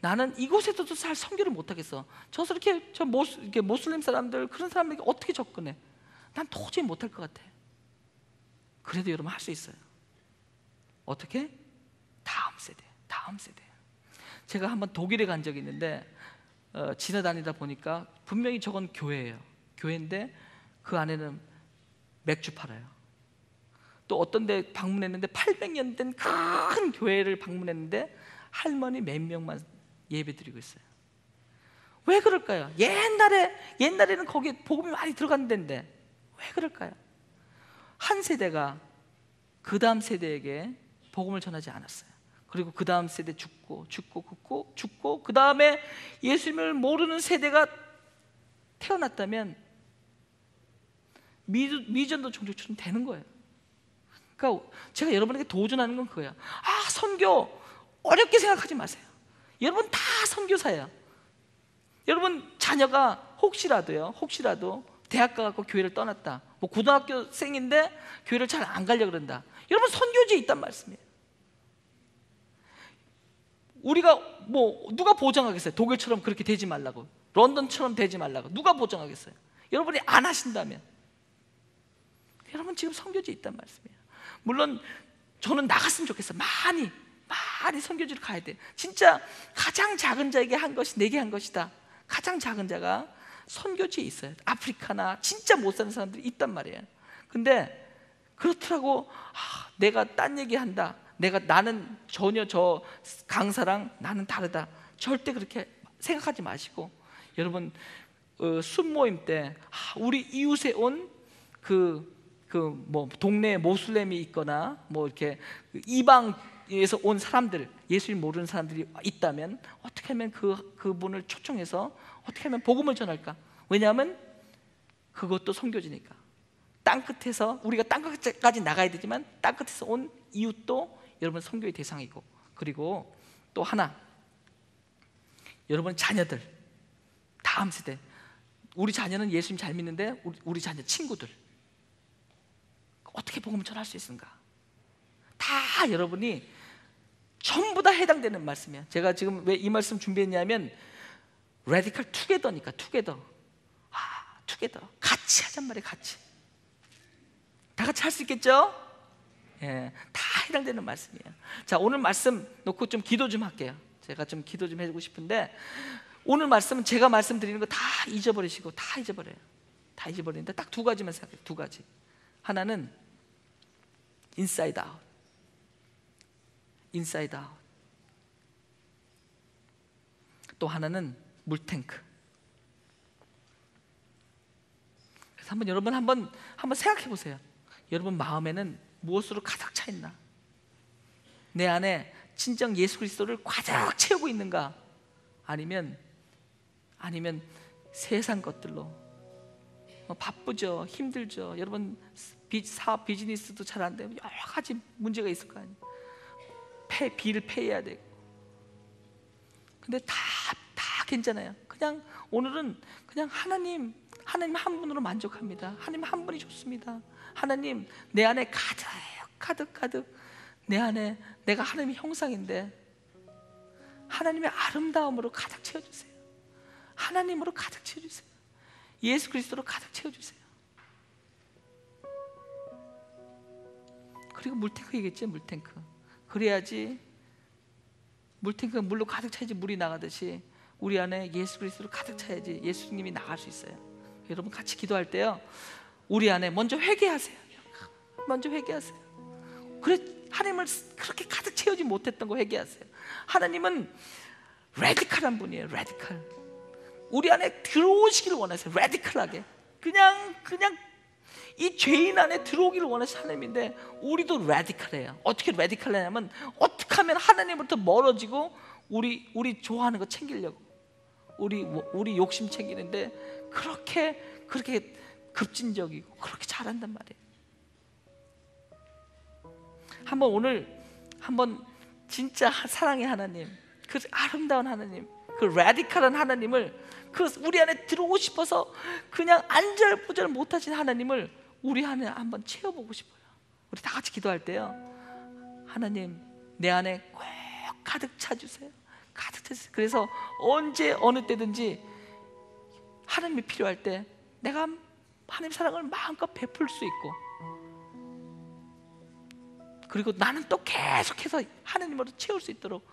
S2: 나는 이곳에서도 잘 선교를 못 하겠어. 이렇게 모슬림 사람들, 그런 사람들에게 어떻게 접근해? 난 도저히 못 할 것 같아. 그래도 여러분 할 수 있어요. 어떻게? 다음 세대. 제가 한번 독일에 간 적이 있는데 지나다니다 보니까 분명히 저건 교회예요. 교회인데 그 안에는 맥주 팔아요. 또 어떤 데 방문했는데 800년 된 큰 교회를 방문했는데 할머니 몇 명만 예배 드리고 있어요. 왜 그럴까요? 옛날에는 거기에 복음이 많이 들어간 데인데 왜 그럴까요? 한 세대가 그 다음 세대에게 복음을 전하지 않았어요. 그리고 그 다음 세대 죽고 그 다음에 예수님을 모르는 세대가 태어났다면 미전도 종족처럼 되는 거예요. 그러니까 제가 여러분에게 도전하는 건 그거예요. 선교 어렵게 생각하지 마세요. 여러분 다 선교사예요. 여러분 자녀가 혹시라도 대학 가고 교회를 떠났다, 뭐 고등학교생인데 교회를 잘 안 가려고 그런다, 여러분 선교지에 있단 말씀이에요. 우리가 누가 보장하겠어요? 독일처럼 그렇게 되지 말라고, 런던처럼 되지 말라고 누가 보장하겠어요? 여러분이 안 하신다면. 여러분 지금 선교지에 있단 말씀이에요. 물론 저는 나갔으면 좋겠어요. 많이 선교지를 가야 돼. 진짜 가장 작은 자에게 한 것이 내게 한 것이다. 가장 작은 자가 선교지에 있어요. 아프리카나 진짜 못 사는 사람들이 있단 말이에요. 근데 그렇더라고. 내가 딴 얘기한다, 나는 전혀 저 강사랑 나는 다르다, 절대 그렇게 생각하지 마시고, 여러분 순모임 때 우리 이웃에 온 동네에 모슬렘이 있거나 이렇게 이방에서 온 사람들, 예수님 모르는 사람들이 있다면 어떻게 하면 그분을 초청해서 어떻게 하면 복음을 전할까? 왜냐하면 그것도 선교지니까. 땅끝에서, 우리가 땅끝까지 나가야 되지만 땅끝에서 온 이웃도 여러분 선교의 대상이고, 그리고 또 하나, 여러분 자녀들, 다음 세대, 우리 자녀는 예수님 잘 믿는데 우리 자녀 친구들 어떻게 복음을 전할 수 있는가? 다 여러분이 전부 다 해당되는 말씀이에요. 제가 지금 왜 이 말씀 준비했냐면 레디컬 투게더니까. 투게더 같이 하잔 말이에요. 같이 다 같이 할 수 있겠죠? 예, 다 해당되는 말씀이에요. 자, 오늘 말씀 놓고 좀 기도 좀 할게요. 제가 좀 기도 좀 해주고 싶은데, 오늘 말씀은 제가 말씀드리는 거 다 잊어버리시고, 다 잊어버리는데 딱 두 가지만 생각해요. 두 가지. 하나는 인사이드 아웃. 또 하나는 물탱크. 그래서 여러분 한번 생각해 보세요. 여러분 마음에는 무엇으로 가득 차 있나? 내 안에 진정 예수 그리스도를 가득 채우고 있는가? 아니면 세상 것들로 바쁘죠, 힘들죠. 여러분 사업 비즈니스도 잘 안 되고 여러 가지 문제가 있을 거 아니에요. 비를 페이해야 되고. 근데 다 괜찮아요. 그냥 오늘은 그냥 하나님 한 분으로 만족합니다. 하나님 한 분이 좋습니다. 하나님, 내 안에 가득 내 안에 내가 하나님의 형상인데 하나님의 아름다움으로 가득 채워주세요. 하나님으로 가득 채워주세요. 예수 그리스도로 가득 채워주세요. 그리고 물탱크이겠지, 물탱크. 그래야지, 물탱크가 물로 가득 차야지 물이 나가듯이 우리 안에 예수 그리스도로 가득 차야지 예수님이 나갈 수 있어요. 여러분 같이 기도할 때요, 우리 안에 먼저 회개하세요. 그래, 하나님을 그렇게 가득 채우지 못했던 거 회개하세요. 하나님은 레디컬한 분이에요. 레디컬. 우리 안에 들어오시기를 원하세요. 레디컬하게. 그냥 이 죄인 안에 들어오기를 원하시는 하나님인데, 우리도 레디컬해요. 어떻게 레디컬하냐면, 어떻게 하면 하나님부터 멀어지고 우리 좋아하는 거 챙기려고, 우리 욕심 챙기는데 그렇게 급진적이고 그렇게 잘한단 말이에요. 오늘 한번 진짜 사랑의 하나님, 그 아름다운 하나님, 그 라디칼한 하나님을, 그 우리 안에 들어오고 싶어서 그냥 안절부절 못하신 하나님을 우리 안에 한번 채워보고 싶어요. 우리 다 같이 기도할 때요, 하나님 내 안에 꼭 가득 차주세요. 가득 차주세요. 그래서 언제 어느 때든지 하나님이 필요할 때 내가 하나님 사랑을 마음껏 베풀 수 있고, 그리고 나는 또 계속해서 하나님으로 채울 수 있도록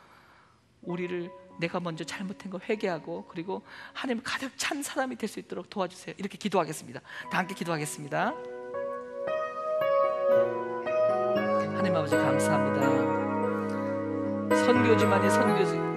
S2: 우리를 내가 먼저 잘못한 거 회개하고, 그리고 하나님 가득 찬 사람이 될 수 있도록 도와주세요. 이렇게 기도하겠습니다. 다 함께 기도하겠습니다. 하나님 아버지 감사합니다. 선교지만이 선교지